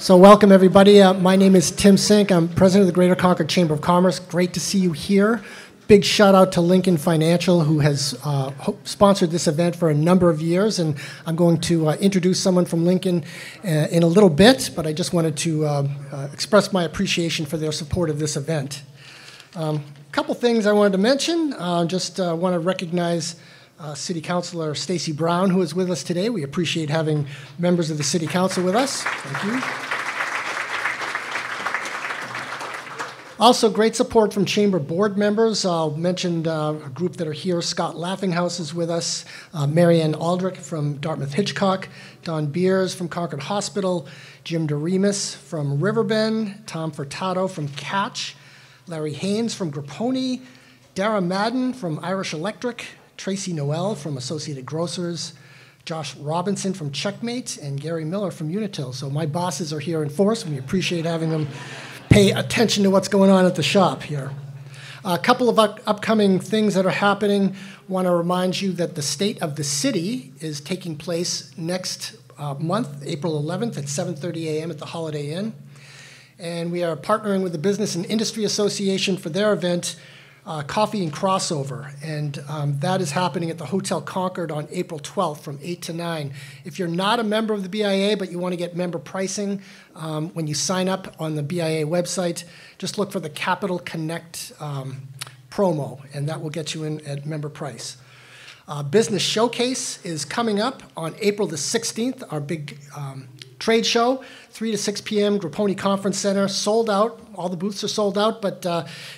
So welcome, everybody. My name is Tim Sink. I'm president of the Greater Concord Chamber of Commerce. Great to see you here. Big shout out to Lincoln Financial, who has sponsored this event for a number of years. And I'm going to introduce someone from Lincoln in a little bit, but I just wanted to express my appreciation for their support of this event. A couple things I wanted to mention. Just want to recognize City Councilor Stacy Brown, who is with us today. We appreciate having members of the City Council with us. Thank you. Also, great support from Chamber board members. I'll mention a group that are here. Scott Laughinghouse is with us, Marianne Aldrich from Dartmouth Hitchcock, Don Beers from Concord Hospital, Jim DeRemus from Riverbend, Tom Furtado from Catch, Larry Haynes from Grapponi, Dara Madden from Irish Electric, Tracy Noel from Associated Grocers, Josh Robinson from Checkmate, and Gary Miller from Unitil. So my bosses are here in force, and we appreciate having them pay attention to what's going on at the shop here. A couple of upcoming things that are happening. Want to remind you that the State of the City is taking place next month, April 11th at 7:30 a.m. at the Holiday Inn. And we are partnering with the Business and Industry Association for their event, Coffee and Crossover, and that is happening at the Hotel Concord on April 12th from 8 to 9. If you're not a member of the BIA but you want to get member pricing, when you sign up on the BIA website, just look for the Capital Connect promo, and that will get you in at member price. Business Showcase is coming up on April the 16th, our big trade show, 3 to 6 p.m., Grapponi Conference Center, sold out. All the booths are sold out, but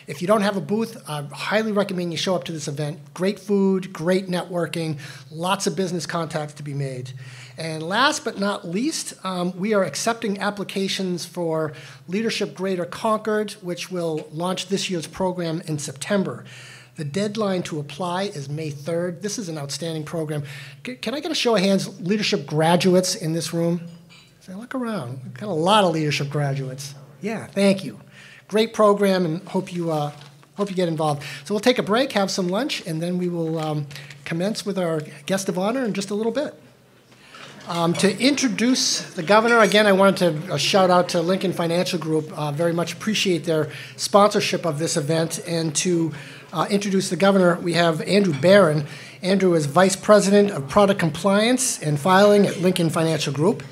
if you don't have a booth, I highly recommend you show up to this event. Great food, great networking, lots of business contacts to be made. And last but not least, we are accepting applications for Leadership Greater Concord, which will launch this year's program in September. The deadline to apply is May 3rd. This is an outstanding program. Can I get a show of hands, leadership graduates in this room? Say, look around. We've got a lot of leadership graduates. Yeah, thank you. Great program, and hope you get involved. So we'll take a break, have some lunch, and then we will commence with our guest of honor in just a little bit. To introduce the governor, again, I wanted to shout out to Lincoln Financial Group. Very much appreciate their sponsorship of this event. And to introduce the governor, we have Andrew Barron. Andrew is Vice President of Product Compliance and Filing at Lincoln Financial Group.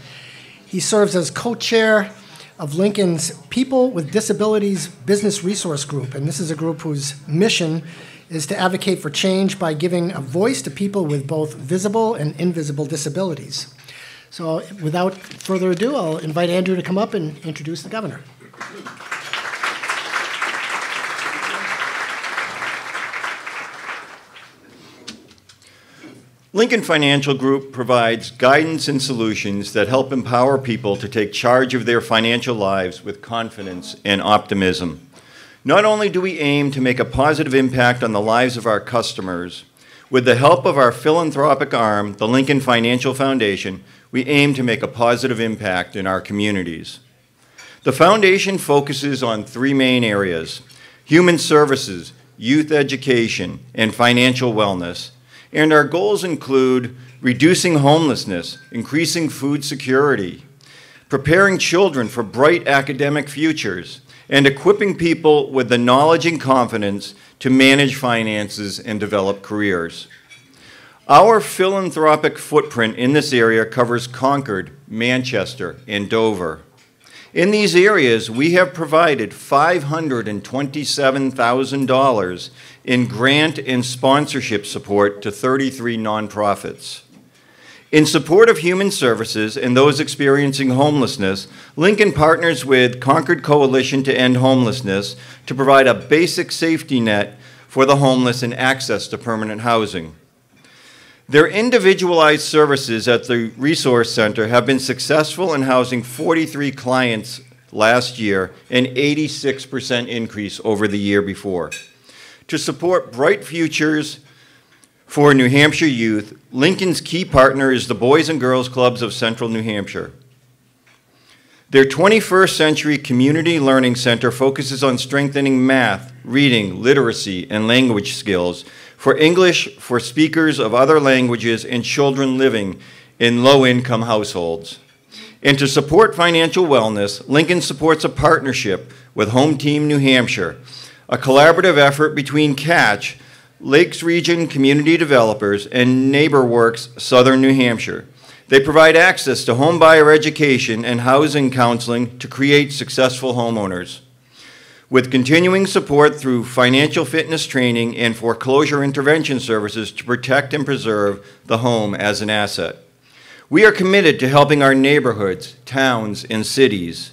He serves as co-chair of Lincoln's People with Disabilities Business Resource Group, and this is a group whose mission is to advocate for change by giving a voice to people with both visible and invisible disabilities. So without further ado, I'll invite Andrew to come up and introduce the governor. Lincoln Financial Group provides guidance and solutions that help empower people to take charge of their financial lives with confidence and optimism. Not only do we aim to make a positive impact on the lives of our customers, with the help of our philanthropic arm, the Lincoln Financial Foundation, we aim to make a positive impact in our communities. The foundation focuses on three main areas: human services, youth education, and financial wellness. And our goals include reducing homelessness, increasing food security, preparing children for bright academic futures, and equipping people with the knowledge and confidence to manage finances and develop careers. Our philanthropic footprint in this area covers Concord, Manchester, and Dover. In these areas, we have provided $527,000 in grant and sponsorship support to 33 nonprofits. In support of human services and those experiencing homelessness, Lincoln partners with Concord Coalition to End Homelessness to provide a basic safety net for the homeless and access to permanent housing. Their individualized services at the Resource Center have been successful in housing 43 clients last year, an 86% increase over the year before. To support bright futures for New Hampshire youth, Lincoln's key partner is the Boys and Girls Clubs of Central New Hampshire. Their 21st Century Community Learning Center focuses on strengthening math, reading, literacy, and language skills for English for speakers of other languages and children living in low-income households. And to support financial wellness, Lincoln supports a partnership with Home Team New Hampshire, a collaborative effort between Catch, Lakes Region Community Developers, and NeighborWorks Southern New Hampshire. They provide access to home buyer education and housing counseling to create successful homeowners. With continuing support through financial fitness training and foreclosure intervention services to protect and preserve the home as an asset. We are committed to helping our neighborhoods, towns, and cities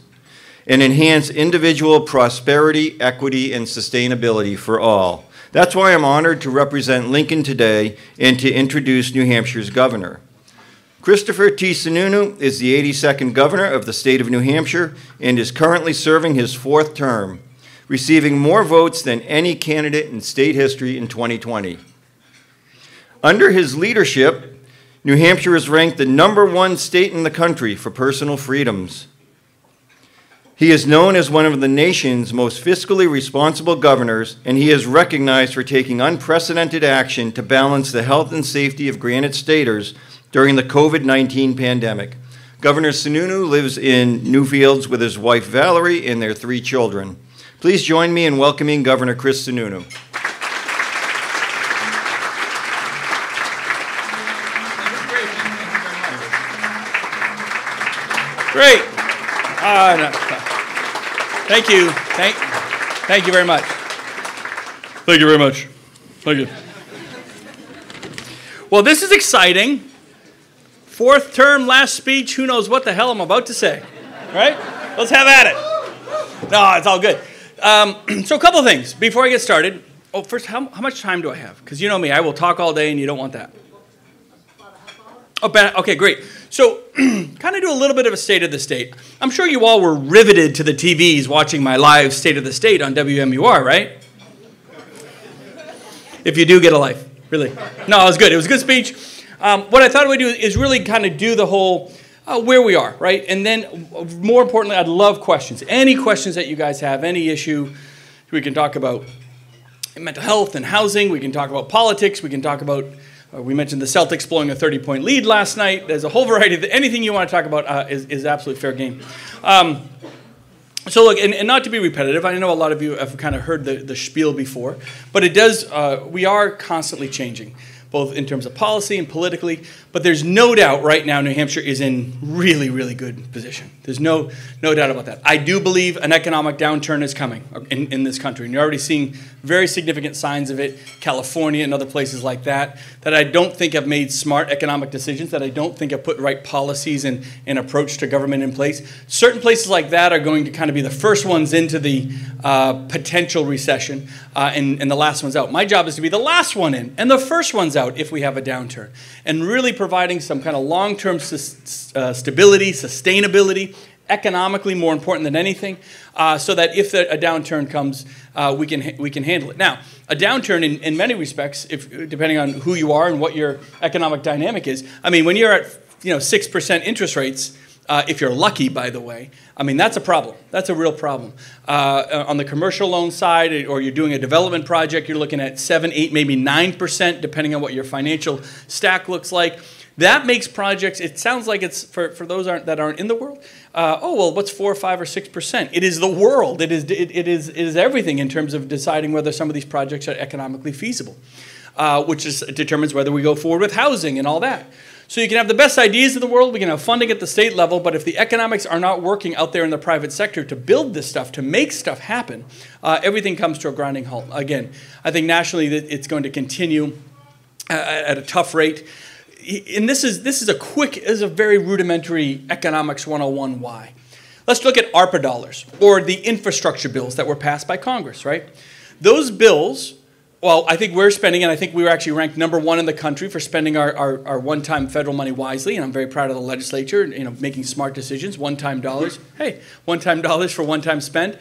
and enhance individual prosperity, equity, and sustainability for all. That's why I'm honored to represent Lincoln today and to introduce New Hampshire's governor. Christopher T. Sununu is the 82nd governor of the state of New Hampshire and is currently serving his 4th term, receiving more votes than any candidate in state history in 2020. Under his leadership, New Hampshire is ranked the #1 state in the country for personal freedoms. He is known as one of the nation's most fiscally responsible governors, and he is recognized for taking unprecedented action to balance the health and safety of Granite Staters during the COVID-19 pandemic. Governor Sununu lives in Newfields with his wife Valerie and their 3 children. Please join me in welcoming Governor Chris Sununu. Great. No. Thank you. Thank you very much. Thank you very much. Thank you. Well, this is exciting. 4th term, last speech. Who knows what the hell I'm about to say, right? Let's have at it. No, it's all good. So a couple of things before I get started. Oh, first, how much time do I have? Because you know me, I will talk all day, and you don't want that. Oh, okay, great. So, kind of do a little bit of a state of the state. I'm sure you all were riveted to the TVs watching my live State of the State on WMUR, right? If you do get a life, really. No, it was good. It was a good speech. What I thought we'd do is really kind of do the whole where we are, right? And then, more importantly, I'd love questions. Any questions that you guys have, any issue, we can talk about mental health and housing. We can talk about politics. We can talk about... we mentioned the Celtics blowing a 30-point lead last night. There's a whole variety of anything you want to talk about is absolutely fair game. So look, and not to be repetitive, I know a lot of you have kind of heard the spiel before, but it does. We are constantly changing, both in terms of policy and politically. But there's no doubt right now New Hampshire is in really, really good position. There's no doubt about that. I do believe an economic downturn is coming in this country, and you're already seeing very significant signs of it. California and other places like that I don't think have made smart economic decisions, that I don't think have put right policies and approach to government in place. Certain places like that are going to kind of be the first ones into the potential recession and the last ones out. My job is to be the last one in and the first ones out if we have a downturn, and really providing some kind of long-term stability, sustainability, economically more important than anything, so that if a downturn comes, we can handle it. Now, a downturn in many respects, depending on who you are and what your economic dynamic is. I mean, when you're at 6% interest rates, if you're lucky, by the way, I mean, that's a problem. That's a real problem. On the commercial loan side, or you're doing a development project, you're looking at 7, 8, maybe 9%, depending on what your financial stack looks like. That makes projects, it sounds like it's, for those that aren't in the world, what's 4 or 5 or 6%? It is the world. It is everything in terms of deciding whether some of these projects are economically feasible, which determines whether we go forward with housing and all that. So you can have the best ideas in the world, we can have funding at the state level, but if the economics are not working out there in the private sector to build this stuff, to make stuff happen, everything comes to a grinding halt. Again, I think nationally it's going to continue at a tough rate. And this is a very rudimentary economics 101 why. Let's look at ARPA dollars, or the infrastructure bills that were passed by Congress, right? Those bills, well, I think we're spending, and I think we were actually ranked #1 in the country for spending our one-time federal money wisely, and I'm very proud of the legislature, making smart decisions, one-time dollars. Hey, one-time dollars for one-time spend.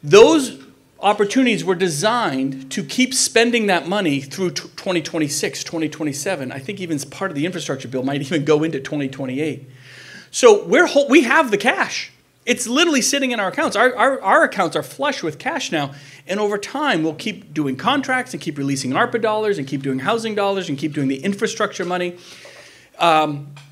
Those opportunities were designed to keep spending that money through 2026, 2027. I think even part of the infrastructure bill might even go into 2028. So we have the cash. It's literally sitting in our accounts. Our accounts are flush with cash now, and over time we'll keep doing contracts and keep releasing ARPA dollars and keep doing housing dollars and keep doing the infrastructure money.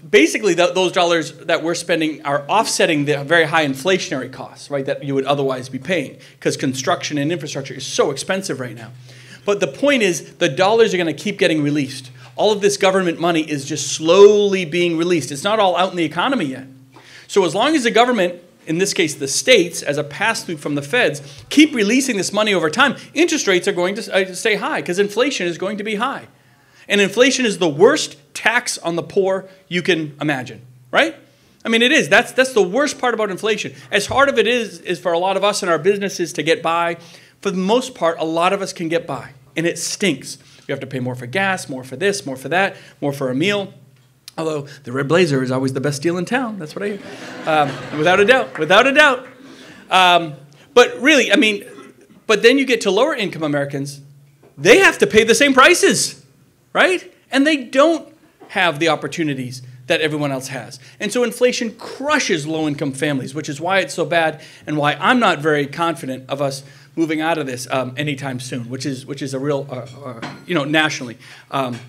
basically those dollars that we're spending are offsetting the very high inflationary costs, right, that you would otherwise be paying, because construction and infrastructure is so expensive right now. But the point is, the dollars are going to keep getting released. All of this government money is just slowly being released. It's not all out in the economy yet. So as long as the government, in this case the states, as a pass-through from the feds, keep releasing this money over time, interest rates are going to stay high, because inflation is going to be high. And inflation is the worst tax on the poor you can imagine, right? I mean, it is. That's the worst part about inflation. As hard of it is for a lot of us and our businesses to get by, for the most part, a lot of us can get by. And it stinks. We have to pay more for gas, more for this, more for that, more for a meal. Although the Red Blazer is always the best deal in town. That's what I hear. Without a doubt. Without a doubt. But really, I mean, but then you get to lower income Americans. They have to pay the same prices, right? And they don't have the opportunities that everyone else has. And so inflation crushes low-income families, which is why it's so bad and why I'm not very confident of us moving out of this anytime soon, which is a real, nationally,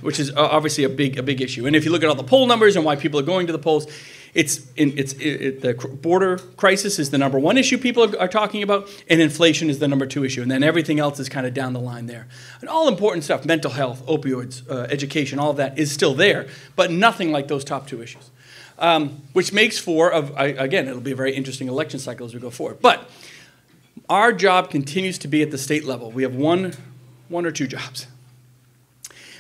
which is obviously a big issue. And if you look at all the poll numbers and why people are going to the polls, the border crisis is the number one issue people are talking about, and inflation is the number two issue, and then everything else is kind of down the line there. And all important stuff, mental health, opioids, education, all of that is still there, but nothing like those top two issues, which makes for, again, it'll be a very interesting election cycle as we go forward. But our job continues to be at the state level. We have one or two jobs,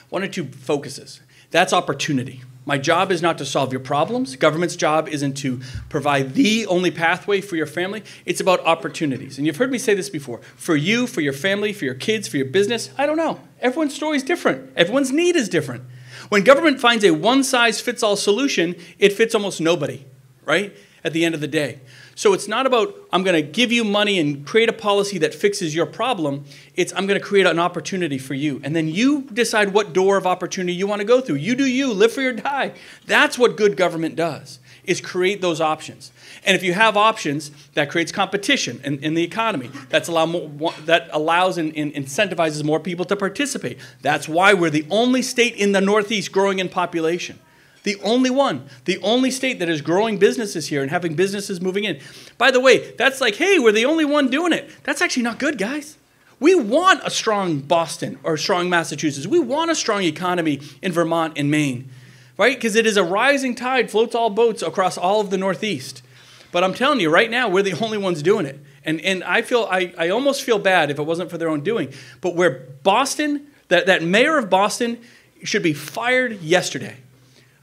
one or two focuses. That's opportunity. My job is not to solve your problems. Government's job isn't to provide the only pathway for your family. It's about opportunities. And you've heard me say this before. For you, for your family, for your kids, for your business, I don't know. Everyone's story is different. Everyone's need is different. When government finds a one-size-fits-all solution, it fits almost nobody, right, at the end of the day. So it's not about, I'm going to give you money and create a policy that fixes your problem. It's, I'm going to create an opportunity for you. And then you decide what door of opportunity you want to go through. You do you, live free or die. That's what good government does, is create those options. And if you have options, that creates competition in the economy. That allows and incentivizes more people to participate. That's why we're the only state in the Northeast growing in population. The only one, the only state that is growing businesses here and having businesses moving in. By the way, that's like, hey, we're the only one doing it. That's actually not good, guys. We want a strong Boston or strong Massachusetts. We want a strong economy in Vermont and Maine, right? Because it is a rising tide, floats all boats across all of the Northeast. But I'm telling you, right now, we're the only ones doing it. And I almost feel bad if it wasn't for their own doing. But where Boston, that mayor of Boston should be fired yesterday.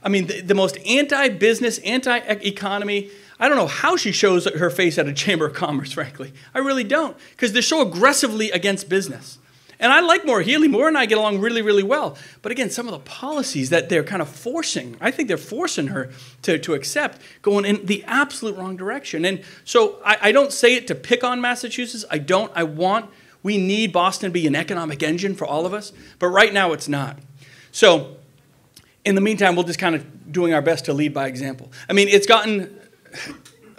I mean, the most anti-business, anti-economy. I don't know how she shows her face at a Chamber of Commerce, frankly. I really don't, because they're so aggressively against business. And I like Maura Healey. Maura and I get along really, really well. But again, some of the policies that they're kind of forcing, I think they're forcing her to accept, going in the absolute wrong direction. And so I don't say it to pick on Massachusetts. I don't. We need Boston to be an economic engine for all of us. But right now, it's not. So in the meantime, we'll just kind of doing our best to lead by example. I mean, it's gotten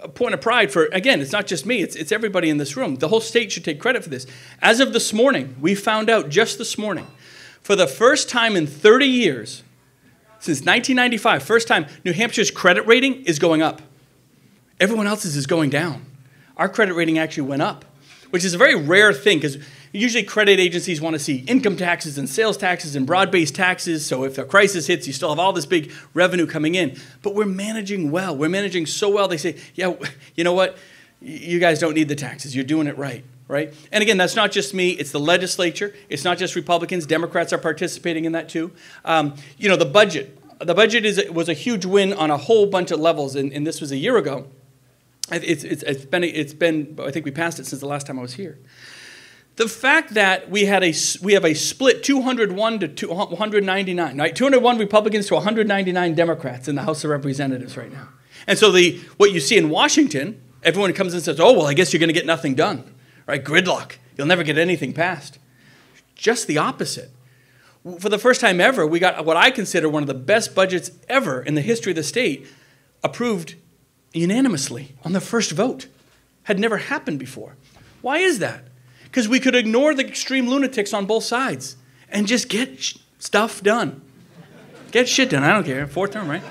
a point of pride for, again, it's not just me, it's everybody in this room. The whole state should take credit for this. As of this morning, we found out just this morning, for the first time in 30 years, since 1995, first time, New Hampshire's credit rating is going up. Everyone else's is going down. Our credit rating actually went up, which is a very rare thing, because usually credit agencies want to see income taxes and sales taxes and broad-based taxes, so if a crisis hits, you still have all this big revenue coming in. But we're managing well. We're managing so well, they say, yeah, you know what? You guys don't need the taxes. You're doing it right, right? And again, that's not just me. It's the legislature. It's not just Republicans. Democrats are participating in that too. The budget. The budget was a huge win on a whole bunch of levels, and this was a year ago. It's been. I think we passed it since the last time I was here. The fact that we have a split 201 to 199, right? 201 Republicans to 199 Democrats in the House of Representatives right now. And so what you see in Washington, everyone comes and says, oh, well, I guess you're going to get nothing done, right? Gridlock. You'll never get anything passed. Just the opposite. For the first time ever, we got what I consider one of the best budgets ever in the history of the state approved unanimously on the first vote. Had never happened before. Why is that? Because we could ignore the extreme lunatics on both sides and just get stuff done. Get shit done. I don't care. Fourth term, right?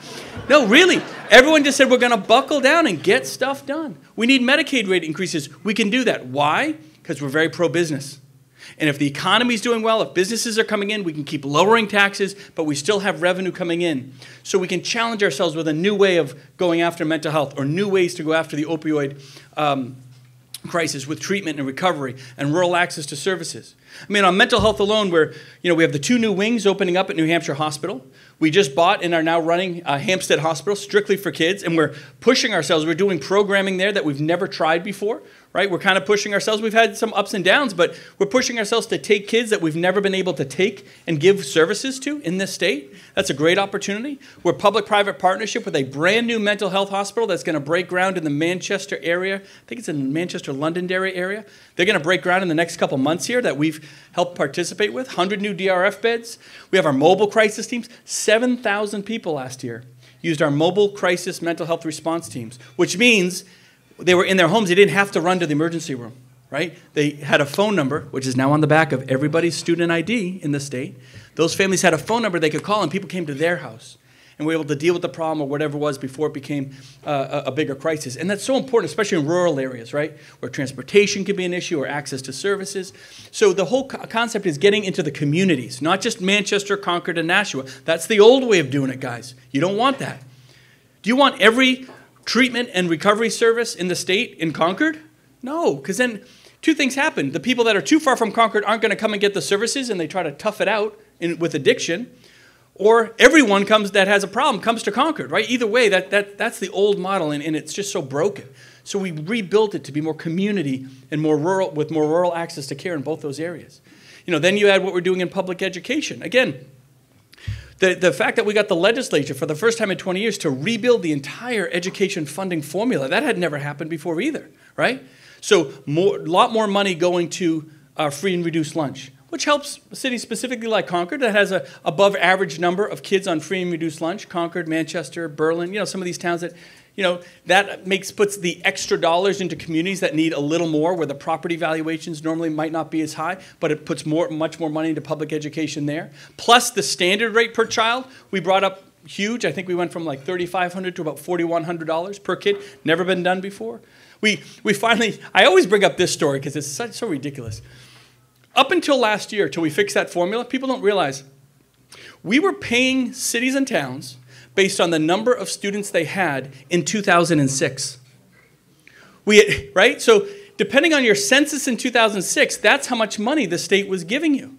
No, really. Everyone just said we're going to buckle down and get stuff done. We need Medicaid rate increases. We can do that. Why? Because we're very pro-business. And if the economy's doing well, if businesses are coming in, we can keep lowering taxes, but we still have revenue coming in. So we can challenge ourselves with a new way of going after mental health or new ways to go after the opioid crisis with treatment and recovery and rural access to services. I mean, on mental health alone, we have the 2 new wings opening up at New Hampshire Hospital. We just bought and are now running Hampstead Hospital strictly for kids, and we're pushing ourselves. We're doing programming there that we've never tried before, right? We're kind of pushing ourselves. We've had some ups and downs, but we're pushing ourselves to take kids that we've never been able to take and give services to in this state. That's a great opportunity. We're public-private partnership with a brand new mental health hospital that's going to break ground in the Manchester area. I think it's in Manchester, Londonderry area. They're going to break ground in the next couple months here that we've helped participate with. 100 new DRF beds. We have our mobile crisis teams. 7,000 people last year used our mobile crisis mental health response teams, which means they were in their homes. They didn't have to run to the emergency room, right? They had a phone number, which is now on the back of everybody's student ID in the state. Those families had a phone number they could call, and people came to their house and were able to deal with the problem or whatever it was before it became a bigger crisis. And that's so important, especially in rural areas, right, where transportation can be an issue or access to services. So the whole concept is getting into the communities, not just Manchester, Concord, and Nashua. That's the old way of doing it, guys. You don't want that. Do you want every treatment and recovery service in the state in Concord? No, because then 2 things happen. The people that are too far from Concord aren't going to come and get the services, and they try to tough it out with addiction. Or everyone that has a problem comes to Concord, right? Either way, that's the old model, and it's just so broken. So we rebuilt it to be more community and more rural, with more rural access to care in both those areas. Then you add what we're doing in public education. Again, the fact that we got the legislature for the first time in 20 years to rebuild the entire education funding formula, that had never happened before either, right? So a lot more money going to free and reduced lunch, which helps a city specifically like Concord that has an above average number of kids on free and reduced lunch. Concord, Manchester, Berlin, some of these towns that, that puts the extra dollars into communities that need a little more, where the property valuations normally might not be as high, but it puts much more money into public education there. Plus the standard rate per child, we brought up huge. I think we went from like $3,500 to about $4,100 per kid. Never been done before. We finally, I always bring up this story because it's so ridiculous. Up until last year, till we fixed that formula, people don't realize we were paying cities and towns based on the number of students they had in 2006. Right? So depending on your census in 2006, that's how much money the state was giving you.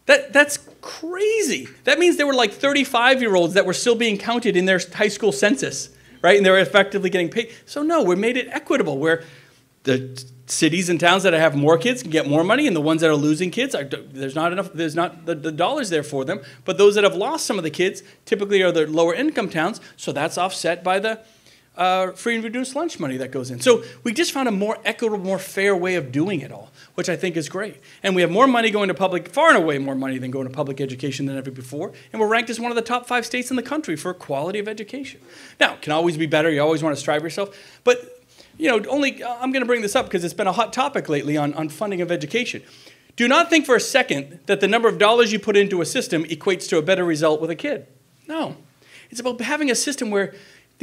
That's crazy. That means there were like 35-year-olds that were still being counted in their high school census, right? And they were effectively getting paid. So no, we made it equitable, where the cities and towns that have more kids can get more money, and the ones that are losing kids, there's not the dollars there for them. But those that have lost some of the kids typically are the lower income towns, so that's offset by the free and reduced lunch money that goes in. So we just found a more equitable, more fair way of doing it all, which I think is great. And we have more money going to public, far and away more money than going to public education than ever before, and we're ranked as one of the top 5 states in the country for quality of education. Now, it can always be better. You always want to strive yourself, but I'm going to bring this up because it's been a hot topic lately on funding of education. Do not think for a second that the number of dollars you put into a system equates to a better result with a kid. No. It's about having a system where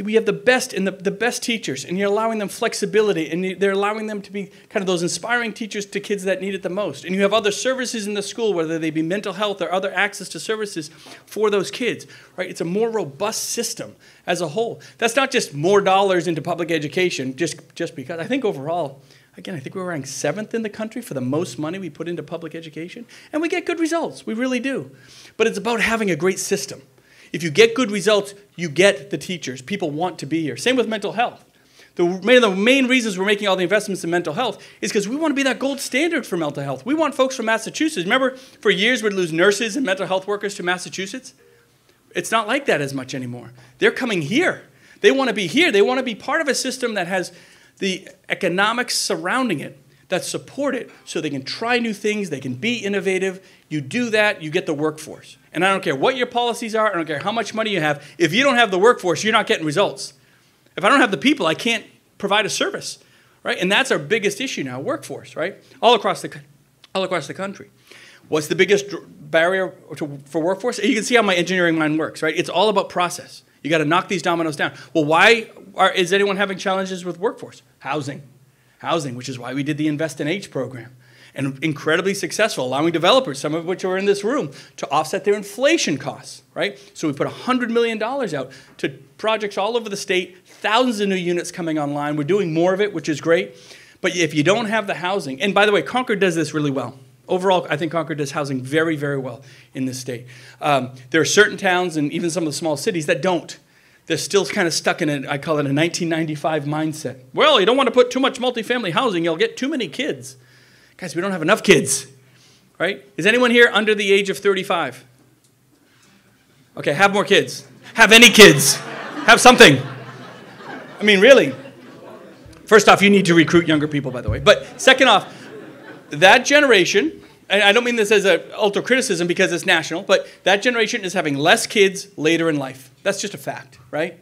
we have the best and the best teachers, and you're allowing them flexibility, and they're allowing them to be kind of those inspiring teachers to kids that need it the most. And you have other services in the school, whether they be mental health or other access to services for those kids, right? It's a more robust system as a whole. That's not just more dollars into public education just because. I think overall, again, I think we're ranked 7th in the country for the most money we put into public education, and we get good results. We really do. But it's about having a great system. If you get good results, you get the teachers. People want to be here. Same with mental health. One of the main reasons we're making all the investments in mental health is because we want to be that gold standard for mental health. We want folks from Massachusetts. Remember, for years we'd lose nurses and mental health workers to Massachusetts? It's not like that as much anymore. They're coming here. They want to be here. They want to be part of a system that has the economics surrounding it that support it so they can try new things, they can be innovative. You do that, you get the workforce. And I don't care what your policies are, I don't care how much money you have. If you don't have the workforce, you're not getting results. If I don't have the people, I can't provide a service, right? And that's our biggest issue now, workforce, right? All across the country. What's the biggest barrier for workforce, you can see how my engineering mind works, right? It's all about process. You got to knock these dominoes down. Well, why is anyone having challenges with workforce? Housing, which is why we did the Invest in H program. And incredibly successful, allowing developers, some of which are in this room, to offset their inflation costs, right? So we put $100 million out to projects all over the state, thousands of new units coming online. We're doing more of it, which is great. But if you don't have the housing, and by the way, Concord does this really well. Overall, I think Concord does housing very, very well in this state. There are certain towns and even some of the small cities that don't. They're still kind of stuck in I call it a 1995 mindset. Well, you don't want to put too much multifamily housing, you'll get too many kids. Guys, we don't have enough kids, right? Is anyone here under the age of 35? Okay, have more kids. Have any kids. Have something. I mean, really. First off, you need to recruit younger people, by the way. But second off, that generation, and I don't mean this as an ultra criticism because it's national, but that generation is having less kids later in life. That's just a fact, right?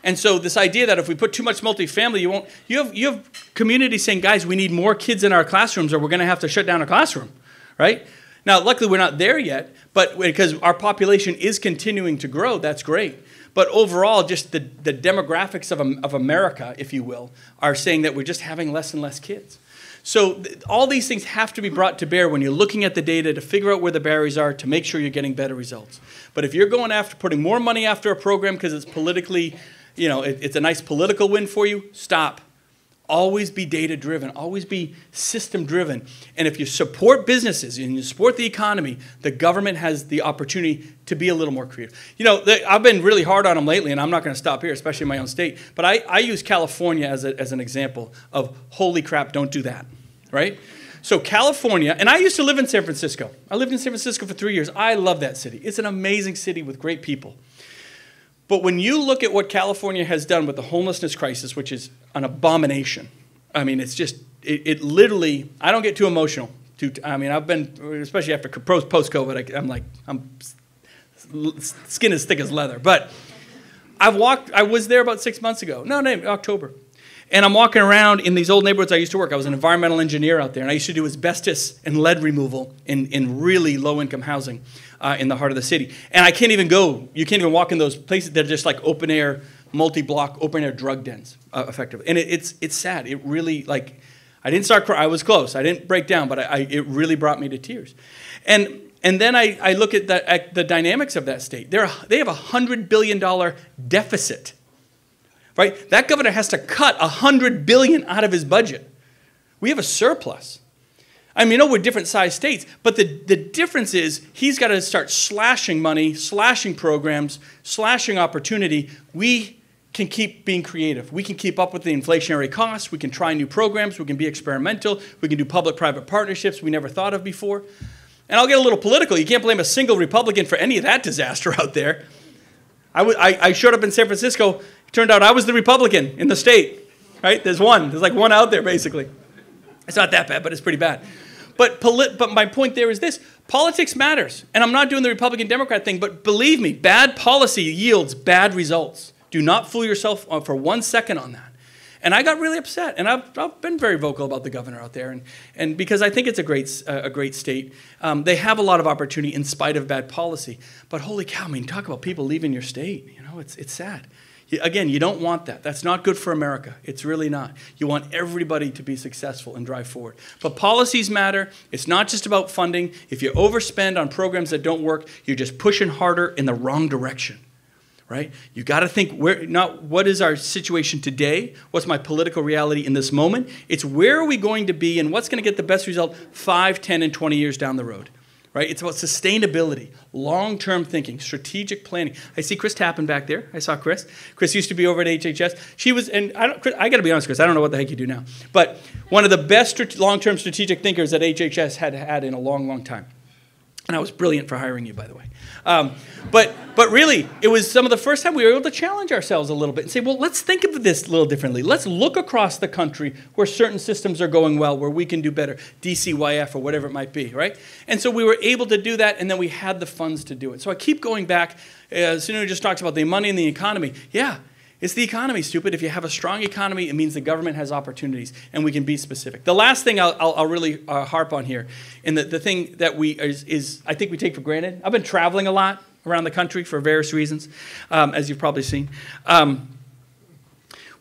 And so this idea that if we put too much multifamily, you have communities saying, guys, we need more kids in our classrooms or we're going to have to shut down a classroom, right? Now, luckily, we're not there yet, but because our population is continuing to grow, that's great. But overall, just the demographics of America, if you will, are saying that we're just having less and less kids. So all these things have to be brought to bear when you're looking at the data to figure out where the barriers are to make sure you're getting better results. But if you're going after putting more money after a program because it's politically, it's a nice political win for you, stop. Always be data-driven. Always be system-driven. And if you support businesses and you support the economy, the government has the opportunity to be a little more creative. I've been really hard on them lately, and I'm not going to stop here, especially in my own state. But I use California as an example of, holy crap, don't do that, right? So California, and I used to live in San Francisco. I lived in San Francisco for 3 years. I love that city. It's an amazing city with great people. But when you look at what California has done with the homelessness crisis, which is an abomination, I mean, it's just, it literally, I don't get too emotional. I've been, especially after post-COVID, I'm skin as thick as leather. But I was there about 6 months ago. No, October. And I'm walking around in these old neighborhoods I used to work. I was an environmental engineer out there, and I used to do asbestos and lead removal in really low-income housing in the heart of the city. And you can't even walk in those places. They're just like open-air, multi-block, open-air drug dens, effectively. And it's sad. It really, I didn't start crying. I was close. I didn't break down, but it really brought me to tears. And then I look at the dynamics of that state. They have a $100 billion deficit. Right? That governor has to cut $100 billion out of his budget. We have a surplus. We're different sized states, but the difference is he's got to start slashing money, slashing programs, slashing opportunity. We can keep being creative. We can keep up with the inflationary costs. We can try new programs. We can be experimental. We can do public-private partnerships we never thought of before. And I'll get a little political. You can't blame a single Republican for any of that disaster out there. I showed up in San Francisco. Turned out I was the Republican in the state, right? There's like one out there, basically. It's not that bad, but it's pretty bad. But my point there is this. Politics matters. And I'm not doing the Republican-Democrat thing, but believe me, bad policy yields bad results. Do not fool yourself for 1 second on that. And I got really upset, and I've been very vocal about the governor out there, and because I think it's a great state. They have a lot of opportunity in spite of bad policy. But holy cow, talk about people leaving your state. It's sad. Again, you don't want that. That's not good for America. It's really not. You want everybody to be successful and drive forward. But policies matter. It's not just about funding. If you overspend on programs that don't work, you're just pushing harder in the wrong direction, right? You got to think, not what is our situation today? What's my political reality in this moment? It's where are we going to be and what's going to get the best result 5, 10, and 20 years down the road. Right? It's about sustainability, long-term thinking, strategic planning. I see Chris Tappan back there. I saw Chris. Chris used to be over at HHS. She was, and I got to be honest, Chris, I don't know what the heck you do now. But one of the best long-term strategic thinkers that HHS had in a long, long time. And I was brilliant for hiring you, by the way. But really, it was some of the first time we were able to challenge ourselves a little bit and say, well, let's think of this a little differently. Let's look across the country where certain systems are going well, where we can do better, DCYF or whatever it might be, right? And so we were able to do that, and then we had the funds to do it. So I keep going back. Sununu just talks about the money in the economy. Yeah, It's the economy, stupid. If you have a strong economy, it means the government has opportunities, and we can be specific. The last thing I'll really harp on here, and the thing that is I think we take for granted. I've been traveling a lot around the country for various reasons, as you've probably seen.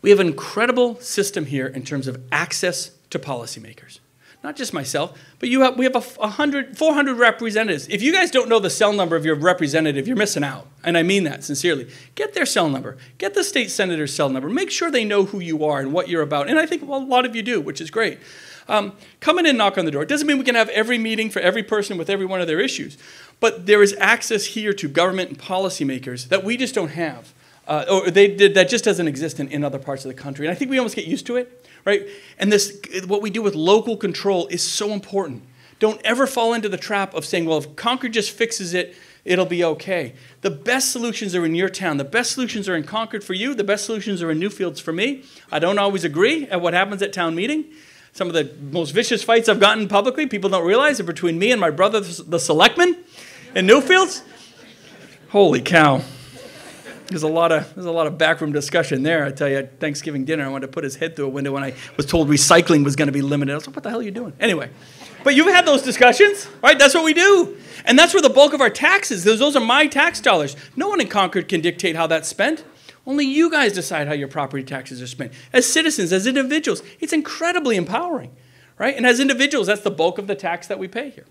We have an incredible system here in terms of access to policymakers. Not just myself, but we have 400 representatives. If you guys don't know the cell number of your representative, you're missing out. And I mean that sincerely. Get their cell number. Get the state senator's cell number. Make sure they know who you are and what you're about. And I think a lot of you do, which is great. Come in and knock on the door. It doesn't mean we can have every meeting for every person with every one of their issues. But there is access here to government and policymakers that we just don't have. That just doesn't exist in other parts of the country. And I think we almost get used to it, right? And what we do with local control is so important. Don't ever fall into the trap of saying, well, if Concord just fixes it, it'll be okay. The best solutions are in your town. The best solutions are in Concord for you. The best solutions are in Newfields for me. I don't always agree at what happens at town meeting. Some of the most vicious fights I've gotten publicly, people don't realize, are between me and my brother, the selectman in Newfields. Holy cow. There's a lot of backroom discussion there. I tell you, at Thanksgiving dinner, I wanted to put his head through a window when I was told recycling was going to be limited. I was like, what the hell are you doing? Anyway, but you've had those discussions, right? That's what we do. And that's where the bulk of our taxes, those are my tax dollars. No one in Concord can dictate how that's spent. Only you guys decide how your property taxes are spent. As citizens, as individuals, it's incredibly empowering, right? And as individuals, that's the bulk of the tax that we pay here.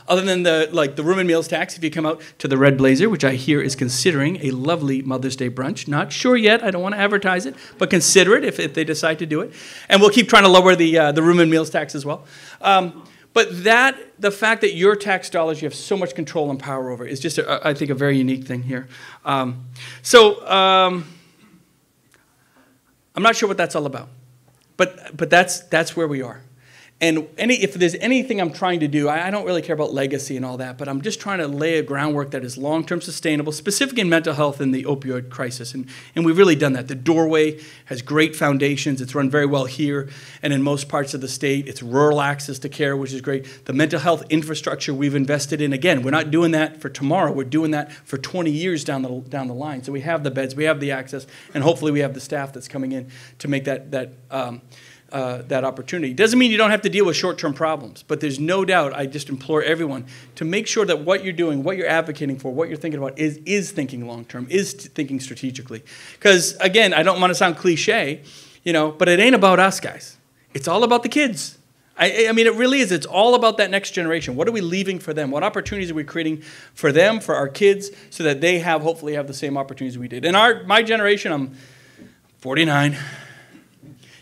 Other than the room and meals tax, if you come out to the Red Blazer, which I hear is considering a lovely Mother's Day brunch. Not sure yet. I don't want to advertise it, but consider it if they decide to do it. And we'll keep trying to lower the room and meals tax as well. But the fact that your tax dollars you have so much control and power over is just, I think, a very unique thing here. I'm not sure what that's all about, but that's where we are. And if there's anything I'm trying to do, I don't really care about legacy and all that, but I'm just trying to lay a groundwork that is long-term sustainable, specific in mental health and the opioid crisis. And we've really done that. The Doorway has great foundations. It's run very well here and in most parts of the state. It's rural access to care, which is great. The mental health infrastructure we've invested in, again, we're not doing that for tomorrow. We're doing that for 20 years down the line. So we have the beds, we have the access, and hopefully we have the staff that's coming in to make that opportunity. Doesn't mean you don't have to deal with short-term problems, but there's no doubt, I just implore everyone to make sure that what you're doing, what you're advocating for, what you're thinking about is thinking long-term, is thinking strategically. Because, again, I don't want to sound cliche, but it ain't about us, guys. It's all about the kids. I mean, it really is. It's all about that next generation. What are we leaving for them? What opportunities are we creating for them, for our kids, so that they hopefully have the same opportunities we did? And my generation, I'm 49.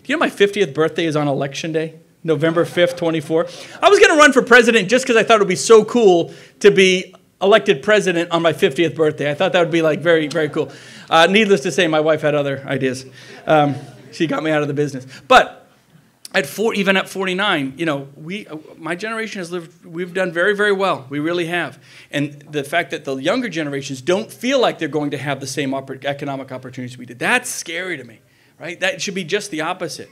You know my 50th birthday is on Election Day, November 5th, 24. I was going to run for president just because I thought it would be so cool to be elected president on my 50th birthday. I thought that would be very, very cool. Needless to say, my wife had other ideas. She got me out of the business. But even at 49, my generation has we've done very, very well. We really have. And the fact that the younger generations don't feel like they're going to have the same economic opportunities we did, that's scary to me. Right? That should be just the opposite.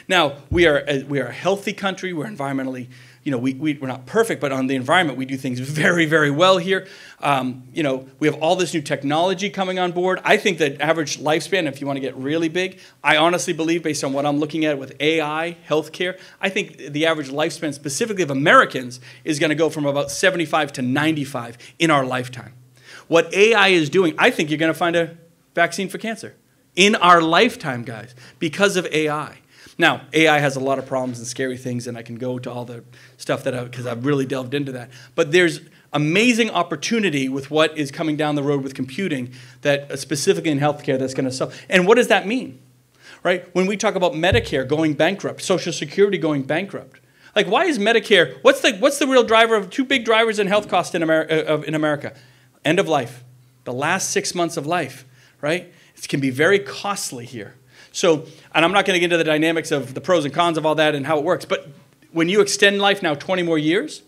Now, we are a healthy country. We're environmentally, we're not perfect, but on the environment, we do things very, very well here. We have all this new technology coming on board. I think that average lifespan, if you want to get really big, I honestly believe, based on what I'm looking at with AI, healthcare, I think the average lifespan, specifically of Americans, is going to go from about 75 to 95 in our lifetime. What AI is doing, I think you're going to find a vaccine for cancer. In our lifetime, guys, because of AI. Now, AI has a lot of problems and scary things, and I can go to all the stuff because I've really delved into that. But there's amazing opportunity with what is coming down the road with computing, that specifically in healthcare, that's going to solve. And what does that mean? Right? When we talk about Medicare going bankrupt, Social Security going bankrupt, like why is Medicare? What's the real driver of two big drivers in health costs in America? End of life, the last 6 months of life, right? It can be very costly here. So, and I'm not going to get into the dynamics of the pros and cons of all that and how it works, but when you extend life now 20 more years,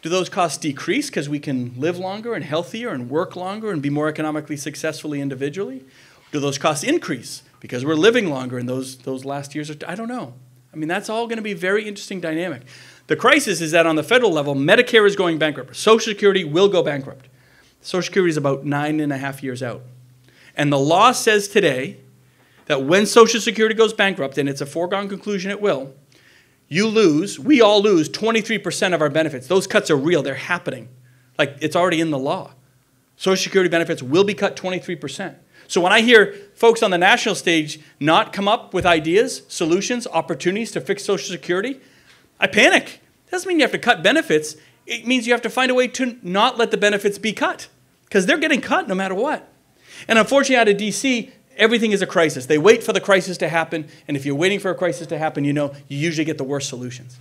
do those costs decrease because we can live longer and healthier and work longer and be more economically successfully individually? Do those costs increase because we're living longer and those last years I don't know. I mean, that's all going to be a very interesting dynamic. The crisis is that on the federal level, Medicare is going bankrupt. Social Security will go bankrupt. Social Security is about 9.5 years out. And the law says today that when Social Security goes bankrupt, and it's a foregone conclusion it will, we all lose 23% of our benefits. Those cuts are real. They're happening. Like, it's already in the law. Social Security benefits will be cut 23%. So when I hear folks on the national stage not come up with ideas, solutions, opportunities to fix Social Security, I panic. It doesn't mean you have to cut benefits. It means you have to find a way to not let the benefits be cut, because they're getting cut no matter what. And unfortunately, out of D.C., everything is a crisis. They wait for the crisis to happen, and if you're waiting for a crisis to happen, you usually get the worst solutions,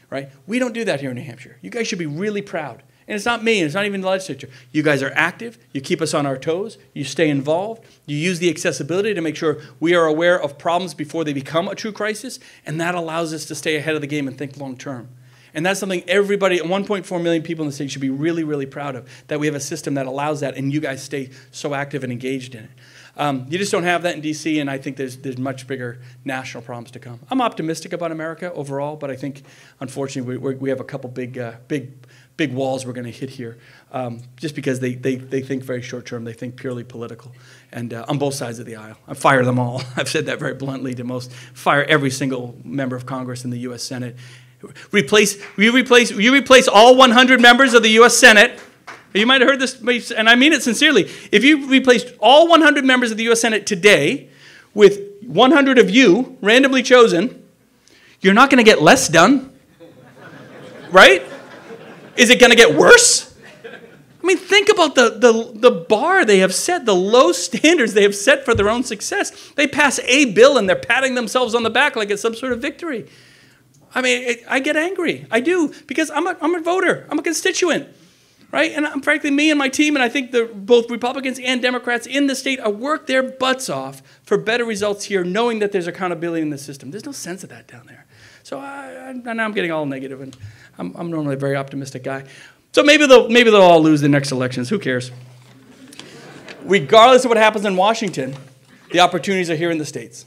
right? We don't do that here in New Hampshire. You guys should be really proud. And it's not me, and it's not even the legislature. You guys are active. You keep us on our toes. You stay involved. You use the accessibility to make sure we are aware of problems before they become a true crisis, and that allows us to stay ahead of the game and think long term. And that's something everybody, 1.4 million people in the state, should be really, really proud of, that we have a system that allows that, and you guys stay so active and engaged in it. You just don't have that in D.C., and I think there's much bigger national problems to come. I'm optimistic about America overall, but I think, unfortunately, we have a couple big walls we're going to hit here, just because they think very short term. They think purely political, and on both sides of the aisle. I fire them all. I've said that very bluntly to most. Fire every single member of Congress in the U.S. Senate. You replace all 100 members of the U.S. Senate. You might have heard this, and I mean it sincerely. If you replaced all 100 members of the U.S. Senate today with 100 of you, randomly chosen, you're not going to get less done, right? Is it going to get worse? I mean, think about the bar they have set, the low standards they have set for their own success. They pass a bill, and they're patting themselves on the back like it's some sort of victory. I mean, I get angry. I do, because I'm a voter. I'm a constituent, right? And frankly, me and my team, and I think both Republicans and Democrats in the state work their butts off for better results here, knowing that there's accountability in the system. There's no sense of that down there. So now I'm getting all negative, and I'm normally a very optimistic guy. So maybe they'll all lose the next elections. Who cares? Regardless of what happens in Washington, the opportunities are here in the states.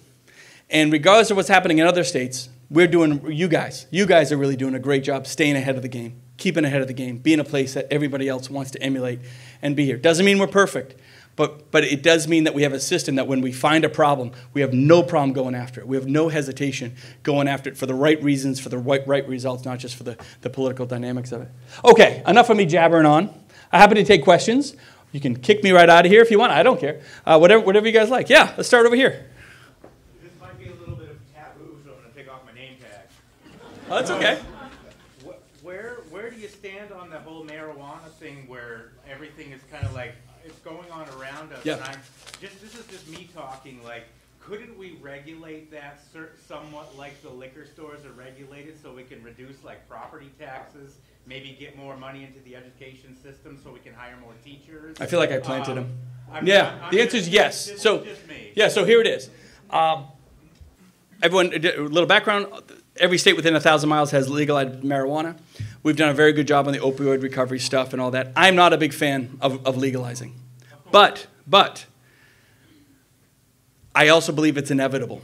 And regardless of what's happening in other states, you guys are really doing a great job staying ahead of the game, keeping ahead of the game, being a place that everybody else wants to emulate and be here. Doesn't mean we're perfect, but it does mean that we have a system that when we find a problem, we have no problem going after it. We have no hesitation going after it for the right reasons, for the right results, not just for the political dynamics of it. Okay, enough of me jabbering on. I'm happy to take questions. You can kick me right out of here if you want. I don't care. Whatever you guys like. Yeah, let's start over here. Oh, that's okay. Where do you stand on the whole marijuana thing, where everything is kind of like it's going on around us? Yeah. And this is just me talking. Like, couldn't we regulate that somewhat like the liquor stores are regulated, so we can reduce like property taxes, maybe get more money into the education system, so we can hire more teachers? I feel like I planted him. The answer is yes. This So is just me. yeah, so here it is. Everyone, a little background. Every state within 1,000 miles has legalized marijuana. We've done a very good job on the opioid recovery stuff and all that. I'm not a big fan of legalizing. But I also believe it's inevitable.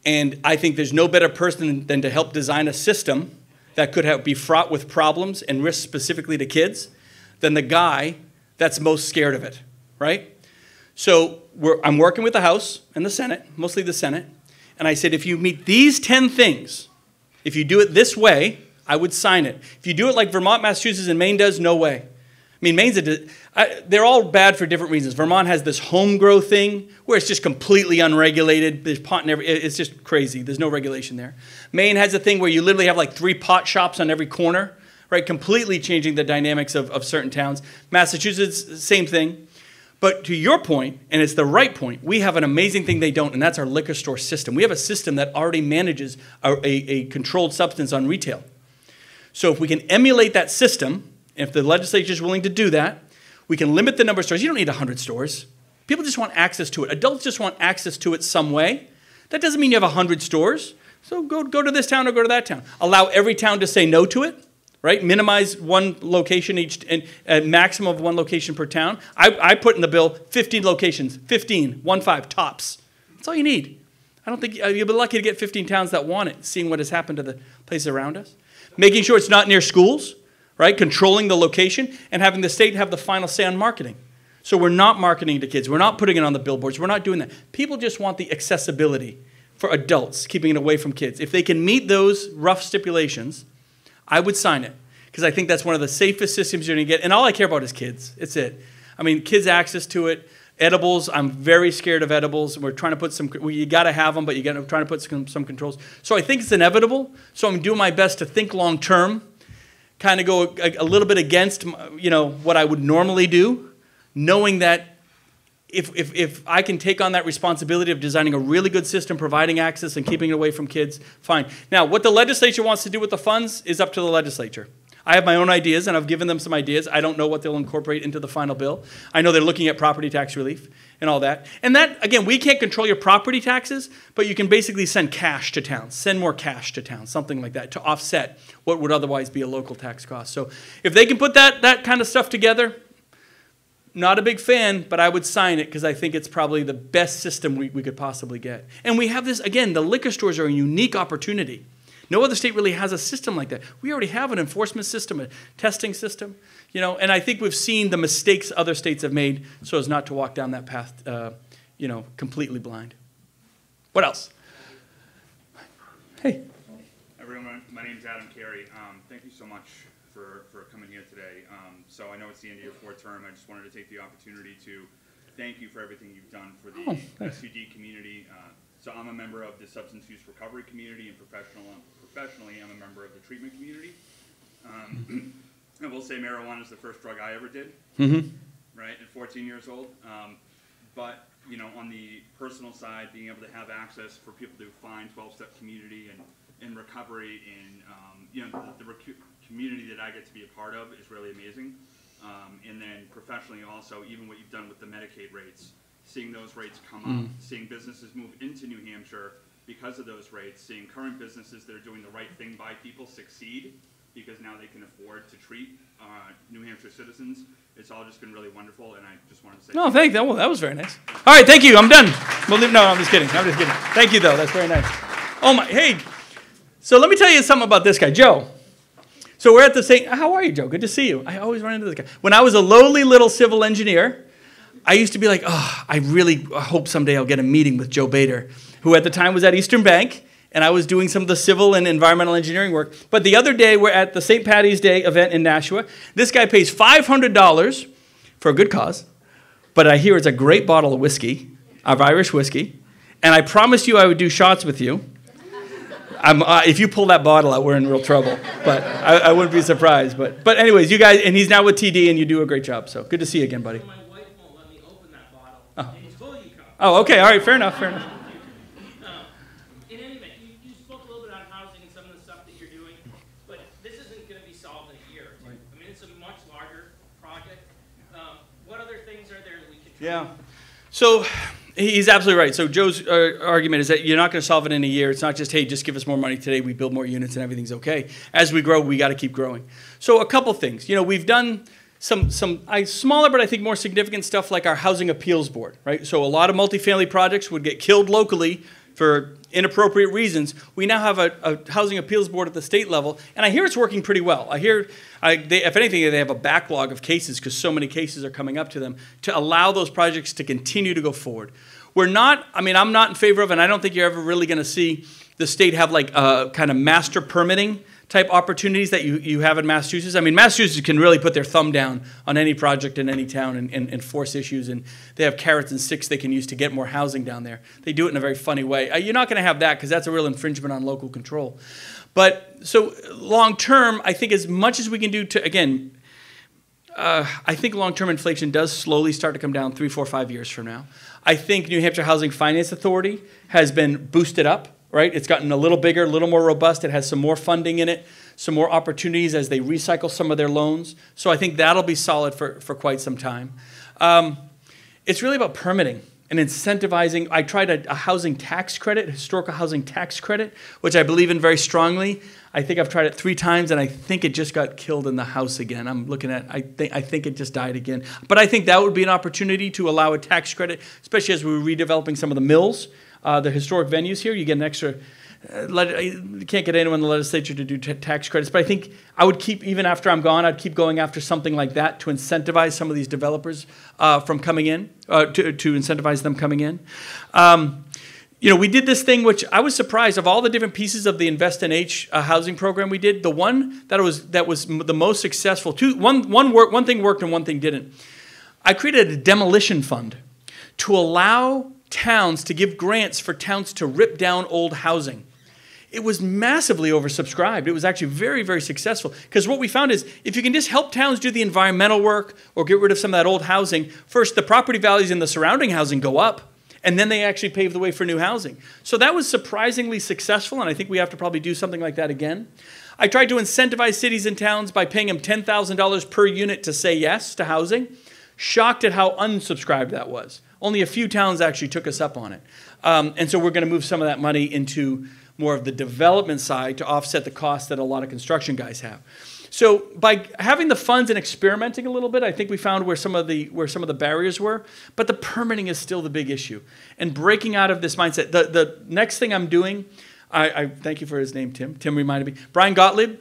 And I think there's no better person than to help design a system that could be fraught with problems and risks specifically to kids than the guy that's most scared of it, right? So I'm working with the House and the Senate, mostly the Senate. And I said, if you meet these 10 things, if you do it this way, I would sign it. If you do it like Vermont, Massachusetts, and Maine does, no way. I mean, they're all bad for different reasons. Vermont has this home grow thing where it's just completely unregulated. There's pot in it's just crazy. There's no regulation there. Maine has a thing where you literally have like 3 pot shops on every corner, right? Completely changing the dynamics of certain towns. Massachusetts, same thing. But to your point, and it's the right point, we have an amazing thing they don't, and that's our liquor store system. We have a system that already manages a controlled substance on retail. So if we can emulate that system, if the legislature is willing to do that, we can limit the number of stores. You don't need 100 stores. People just want access to it. Adults just want access to it some way. That doesn't mean you have 100 stores. So go to this town or go to that town. Allow every town to say no to it. Right? Minimize one location each, and a maximum of one location per town. I put in the bill 15 locations, 15 tops. That's all you need. I don't think you'll be lucky to get 15 towns that want it, seeing what has happened to the places around us. Making sure it's not near schools, right? Controlling the location and having the state have the final say on marketing. So we're not marketing to kids. We're not putting it on the billboards. We're not doing that. People just want the accessibility for adults, keeping it away from kids. If they can meet those rough stipulations, I would sign it, because I think that's one of the safest systems you're going to get. And all I care about is kids. It's it. I mean, kids' access to it. Edibles, I'm very scared of edibles. We're trying to put some, well, you got to have them, but you're trying to put some controls. So I think it's inevitable. So I'm doing my best to think long term, kind of go a little bit against, what I would normally do, knowing that if I can take on that responsibility of designing a really good system, providing access and keeping it away from kids, fine. Now, what the legislature wants to do with the funds is up to the legislature. I have my own ideas, and I've given them some ideas. I don't know what they'll incorporate into the final bill. I know they're looking at property tax relief and all that. And that, again, we can't control your property taxes, but you can basically send cash to towns, send more cash to towns, something like that, to offset what would otherwise be a local tax cost. So if they can put that kind of stuff together, not a big fan, but I would sign it, because I think it's probably the best system we could possibly get. And we have this, again, the liquor stores are a unique opportunity. No other state really has a system like that. We already have an enforcement system, a testing system, and I think we've seen the mistakes other states have made so as not to walk down that path, completely blind. What else? Hey. Everyone, my name's Adam Carey. Thank you so much for coming here today. So I know it's the end of your fourth term. I just wanted to take the opportunity to thank you for everything you've done for the SUD community. So I'm a member of the substance use recovery community, and professionally I'm a member of the treatment community. I will say marijuana is the first drug I ever did, right, at 14 years old. But, on the personal side, being able to have access for people to find 12-step community and recovery and, the community that I get to be a part of is really amazing. And then professionally also, even what you've done with the Medicaid rates, seeing those rates come up, seeing businesses move into New Hampshire because of those rates, seeing current businesses that are doing the right thing by people succeed because now they can afford to treat New Hampshire citizens. It's all just been really wonderful, and I just wanted to say... No, thank you. Well, that was very nice. All right, thank you. I'm done. No, I'm just kidding. Thank you, though. That's very nice. Oh, my. Hey, so let me tell you something about this guy, Joe. So we're at the same... How are you, Joe? Good to see you. I always run into this guy. When I was a lowly little civil engineer, I used to be like, I really hope someday I'll get a meeting with Joe Bader, who at the time was at Eastern Bank, and I was doing some of the civil and environmental engineering work. But the other day, we're at the St. Paddy's Day event in Nashua. This guy pays $500 for a good cause, but I hear it's a great bottle of whiskey, of Irish whiskey, and I promised you I would do shots with you. If you pull that bottle out, we're in real trouble, but I wouldn't be surprised. But anyways, you guys, and he's now with TD, and you do a great job, so good to see you again, buddy. Oh, okay. All right. Fair enough. In any event, you spoke a little bit on housing and some of the stuff that you're doing, but this isn't going to be solved in a year or two. Right. I mean, it's a much larger project. What other things are there that we could try? Yeah. So he's absolutely right. So Joe's argument is that you're not going to solve it in a year. It's not just, hey, just give us more money today, we build more units and everything's okay. As we grow, we got to keep growing. So a couple things. We've done some smaller, but I think more significant stuff like our Housing Appeals Board, right? So a lot of multifamily projects would get killed locally for inappropriate reasons. We now have a Housing Appeals Board at the state level, and I hear it's working pretty well. I hear, if anything, they have a backlog of cases because so many cases are coming up to them to allow those projects to continue to go forward. I'm not in favor of, and I don't think you're ever really going to see the state have like kind of master permitting type opportunities that you have in Massachusetts. I mean, Massachusetts can really put their thumb down on any project in any town and force issues, and they have carrots and sticks they can use to get more housing down there. They do it in a very funny way. You're not going to have that because that's a real infringement on local control. But so long term, I think as much as we can do to, again, I think long-term inflation does slowly start to come down 3, 4, 5 years from now. I think New Hampshire Housing Finance Authority has been boosted up. Right? It's gotten a little bigger, a little more robust. It has some more funding in it, some more opportunities as they recycle some of their loans. So I think that'll be solid for quite some time. It's really about permitting and incentivizing. I tried a housing tax credit, historical housing tax credit, which I believe in very strongly. I think I've tried it 3 times, and I think it just got killed in the House again. I'm looking at, I think it just died again. But I think that would be an opportunity to allow a tax credit, especially as we're redeveloping some of the mills. The historic venues here, you get an extra you can't get anyone in the legislature to do tax credits, but I think I would keep, even after I'm gone, I'd keep going after something like that to incentivize some of these developers from coming in, to incentivize them coming in. We did this thing, which I was surprised of all the different pieces of the Invest in H housing program we did. The one that was the most successful. One thing worked and one thing didn't. I created a demolition fund to allow towns to give grants for towns to rip down old housing. It was massively oversubscribed. It was actually very, very successful. Because what we found is if you can just help towns do the environmental work or get rid of some of that old housing, first, the property values in the surrounding housing go up, and then they actually pave the way for new housing. So that was surprisingly successful, and I think we have to probably do something like that again. I tried to incentivize cities and towns by paying them $10,000 per unit to say yes to housing. Shocked at how unsubscribed that was. Only a few towns actually took us up on it. And so we're going to move some of that money into more of the development side to offset the costs that a lot of construction guys have. So by having the funds and experimenting a little bit, I think we found where some of the barriers were. But the permitting is still the big issue. And breaking out of this mindset. The next thing I'm doing, I thank you for his name, Tim. Tim reminded me. Brian Gottlieb.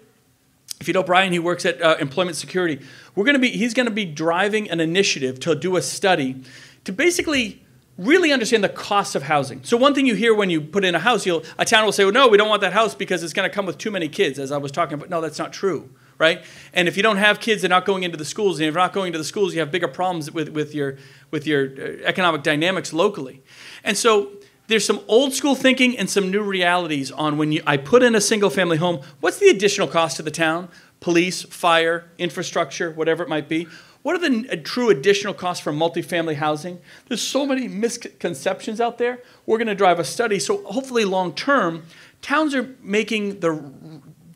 If you know Brian, he works at Employment Security. He's going to be driving an initiative to do a study to basically really understand the cost of housing. So one thing you hear when you put in a house, a town will say, well, no, we don't want that house because it's going to come with too many kids, as I was talking about. No, that's not true, right? And if you don't have kids, they're not going into the schools. And if you're not going to the schools, you have bigger problems with your economic dynamics locally. And so there's some old school thinking and some new realities on when I put in a single family home, what's the additional cost to the town? Police, fire, infrastructure, whatever it might be. What are the true additional costs for multifamily housing? There's so many misconceptions out there. We're going to drive a study. So hopefully long term, towns are making the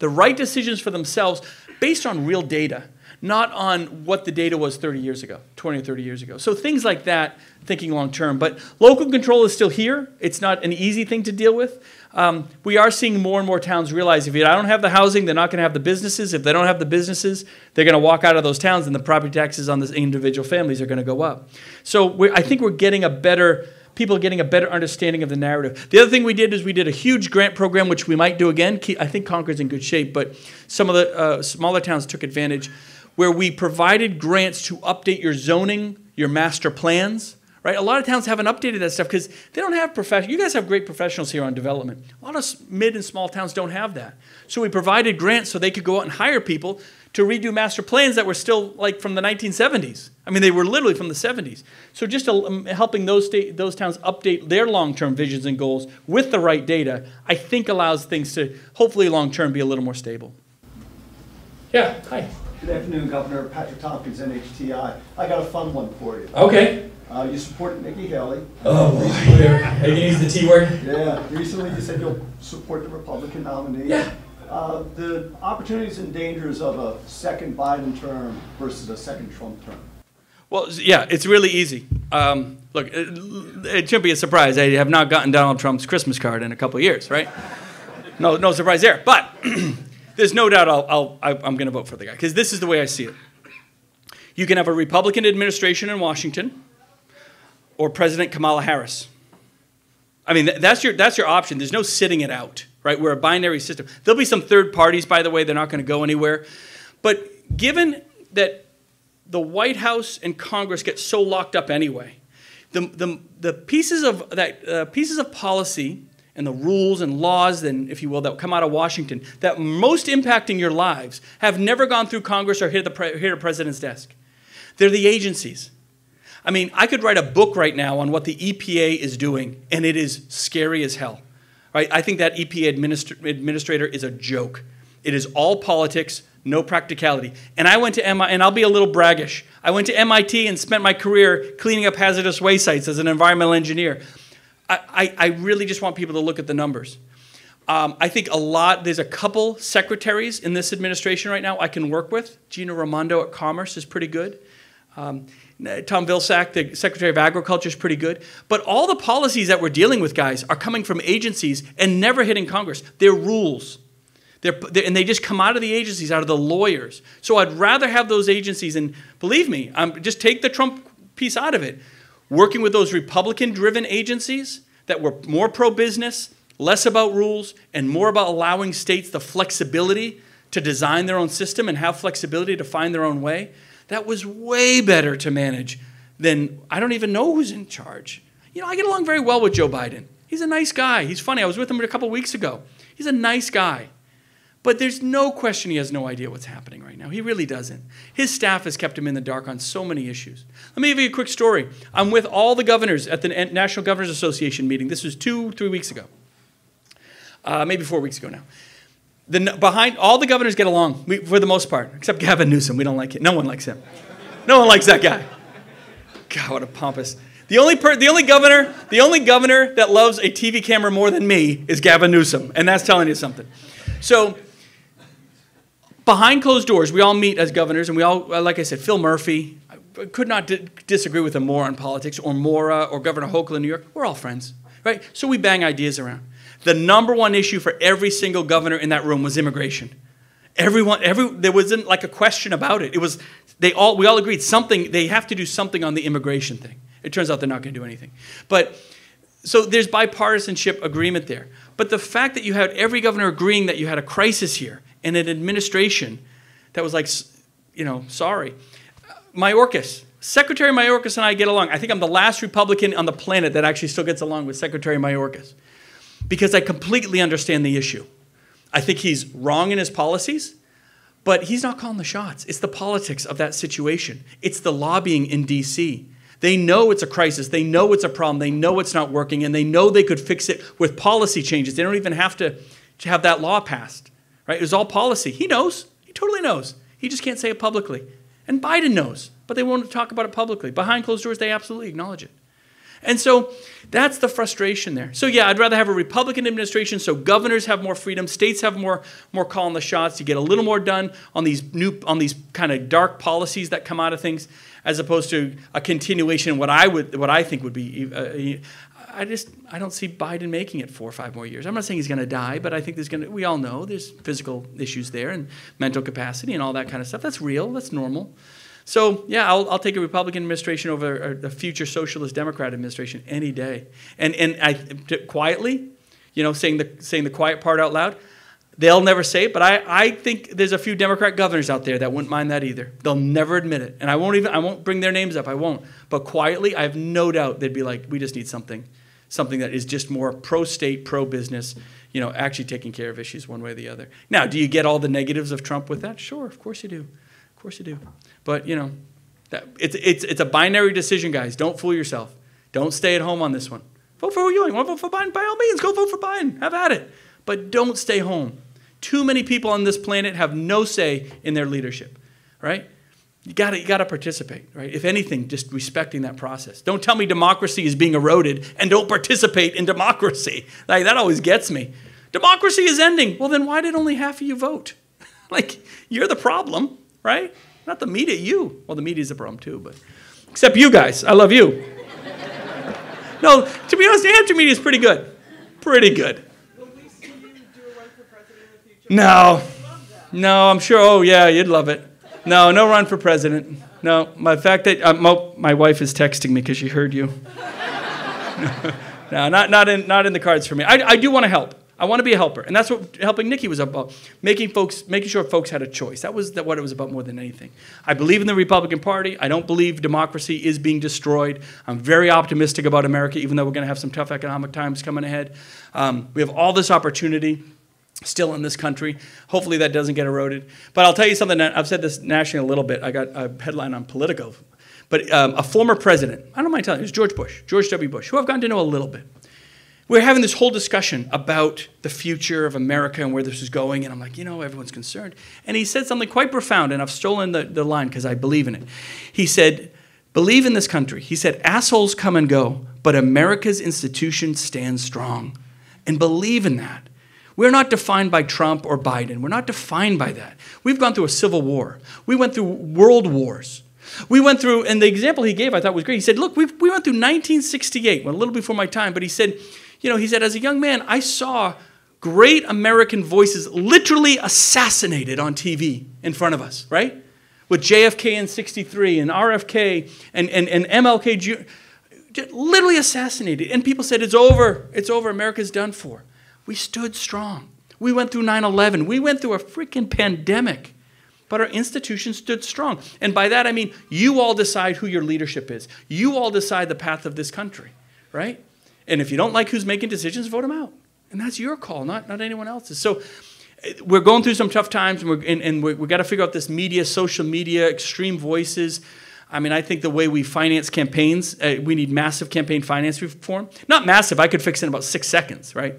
right decisions for themselves based on real data, not on what the data was 30 years ago, 20 or 30 years ago. So things like that, thinking long term. But local control is still here. It's not an easy thing to deal with. We are seeing more and more towns realize if I don't have the housing, they're not going to have the businesses. If they don't have the businesses, they're going to walk out of those towns and the property taxes on the individual families are going to go up. So I think we're getting people are getting a better understanding of the narrative. The other thing we did is we did a huge grant program, which we might do again. I think Concord's in good shape, but some of the smaller towns took advantage, where we provided grants to update your zoning, your master plans. Right? A lot of towns haven't updated that stuff because they don't have professionals. You guys have great professionals here on development. A lot of mid and small towns don't have that. So we provided grants so they could go out and hire people to redo master plans that were still like from the 1970s. I mean, they were literally from the 70s. So just helping those towns update their long-term visions and goals with the right data, I think allows things to hopefully long-term be a little more stable. Yeah, hi. Good afternoon, Governor. Patrick Tompkins, NHTI. I got a fun one for you. Okay. You supported Nikki Haley. Oh, boy. Are you going to use the T word? Yeah. Recently you said you'll support the Republican nominee. Yeah. The opportunities and dangers of a second Biden term versus a second Trump term. Well, yeah, it's really easy. Look, it shouldn't be a surprise. I have not gotten Donald Trump's Christmas card in a couple of years, right? No surprise there. But there's no doubt I'm going to vote for the guy because this is the way I see it. You can have a Republican administration in Washington or President Kamala Harris. I mean, that's your option. There's no sitting it out, right? We're a binary system. There'll be some third parties, by the way. They're not going to go anywhere. But given that the White House and Congress get so locked up anyway, the pieces of policy and the rules and laws, and if you will, that come out of Washington that most impacting your lives have never gone through Congress or hit a president's desk. They're the agencies. I mean, I could write a book right now on what the EPA is doing, and it is scary as hell. Right? I think that EPA administrator is a joke. It is all politics, no practicality. And I went to MIT, and I'll be a little braggish. I went to MIT and spent my career cleaning up hazardous waste sites as an environmental engineer. I really just want people to look at the numbers. I think there's a couple secretaries in this administration right now I can work with. Gina Raimondo at Commerce is pretty good. Tom Vilsack, the Secretary of Agriculture, is pretty good. But all the policies that we're dealing with, guys, are coming from agencies and never hitting Congress. They're rules. And they just come out of the agencies, out of the lawyers. So I'd rather have those agencies, and believe me, just take the Trump piece out of it. Working with those Republican-driven agencies that were more pro-business, less about rules and more about allowing states the flexibility to design their own system and have flexibility to find their own way, that was way better to manage than I don't even know who's in charge. You know, I get along very well with Joe Biden. He's a nice guy. He's funny. I was with him a couple weeks ago. He's a nice guy. But there's no question he has no idea what's happening right now. He really doesn't. His staff has kept him in the dark on so many issues. Let me give you a quick story. I'm with all the governors at the National Governors Association meeting. This was 2-3 weeks ago. Maybe 4 weeks ago now. Behind all the governors get along for the most part, except Gavin Newsom. We don't like it. No one likes him. No one likes that guy. God, what a pompous. The only governor that loves a TV camera more than me is Gavin Newsom, and that's telling you something. So, behind closed doors, we all meet as governors, and we all, like I said, Phil Murphy. I could not disagree with him more on politics, or Mora, or Governor Hochul in New York. We're all friends, right? So we bang ideas around. The number one issue for every single governor in that room was immigration. There wasn't like a question about it. It was we all agreed they have to do something on the immigration thing. It turns out they're not going to do anything. But so there's bipartisanship agreement there. But the fact that you had every governor agreeing that you had a crisis here and an administration that was like, you know, sorry. Mayorkas. Secretary Mayorkas and I get along. I think I'm the last Republican on the planet that actually still gets along with Secretary Mayorkas because I completely understand the issue. I think he's wrong in his policies, but he's not calling the shots. It's the politics of that situation. It's the lobbying in D.C. They know it's a crisis. They know it's a problem. They know it's not working, and they know they could fix it with policy changes. They don't even have to have that law passed, right? It was all policy. He knows. He totally knows. He just can't say it publicly. And Biden knows, but they won't talk about it publicly. Behind closed doors, they absolutely acknowledge it. And so that's the frustration there. So yeah, I'd rather have a Republican administration so governors have more freedom, states have more call on the shots, you get a little more done on these kind of dark policies that come out of things, as opposed to a continuation of what I think would be. I don't see Biden making it 4 or 5 more years. I'm not saying he's going to die, but I think we all know there's physical issues there and mental capacity and all that kind of stuff. That's real. That's normal. So yeah, I'll take a Republican administration over a future socialist Democrat administration any day. And quietly, you know, saying the quiet part out loud. They'll never say it, but I think there's a few Democrat governors out there that wouldn't mind that either. They'll never admit it, and I won't bring their names up. I won't. But quietly, I have no doubt they'd be like, we just need something that is just more pro-state, pro-business, you know, actually taking care of issues one way or the other. Now, do you get all the negatives of Trump with that? Sure, of course you do. Of course you do. But, you know, it's a binary decision, guys. Don't fool yourself. Don't stay at home on this one. Vote for who you want. You want to vote for Biden? By all means, go vote for Biden. Have at it. But don't stay home. Too many people on this planet have no say in their leadership, right? You got to participate, right? If anything, just respecting that process. Don't tell me democracy is being eroded and don't participate in democracy. Like, that always gets me. Democracy is ending. Well, then why did only half of you vote? Like, you're the problem, right? Not the media, you. Well, the media's the problem too, but except you guys. I love you. No, to be honest, the amateur media is pretty good. Pretty good. Will we see you do a run for president in the future? No, I'm sure. Oh, yeah, you'd love it. No run for president. No, the fact that my wife is texting me because she heard you. No, not in the cards for me. I do want to help. I want to be a helper, and that's what helping Nikki was about. Making sure folks had a choice. That was what it was about more than anything. I believe in the Republican Party. I don't believe democracy is being destroyed. I'm very optimistic about America, even though we're going to have some tough economic times coming ahead. We have all this opportunity still in this country. Hopefully that doesn't get eroded. But I'll tell you something. I've said this nationally a little bit. I got a headline on Politico. But a former president, I don't mind telling you, it was George W. Bush, who I've gotten to know a little bit. We're having this whole discussion about the future of America and where this is going, and I'm like, everyone's concerned. And he said something quite profound, and I've stolen the line because I believe in it. He said, believe in this country. He said, assholes come and go, but America's institutions stand strong. And believe in that. We're not defined by Trump or Biden. We're not defined by that. We've gone through a civil war. We went through world wars. We went through, and the example he gave I thought was great. He said, look, we went through 1968, well, a little before my time, but he said, as a young man, I saw great American voices literally assassinated on TV in front of us, right? With JFK in 63 and RFK and MLK Jr. Literally assassinated. And people said, it's over, America's done for. We stood strong. We went through 9/11. We went through a freaking pandemic. But our institutions stood strong. And by that I mean you all decide who your leadership is. You all decide the path of this country, right? And if you don't like who's making decisions, vote them out. And that's your call, not anyone else's. So we're going through some tough times, and we've got to figure out this media, social media, extreme voices. I mean, I think the way we finance campaigns, we need massive campaign finance reform. Not massive, I could fix it in about 6 seconds, right?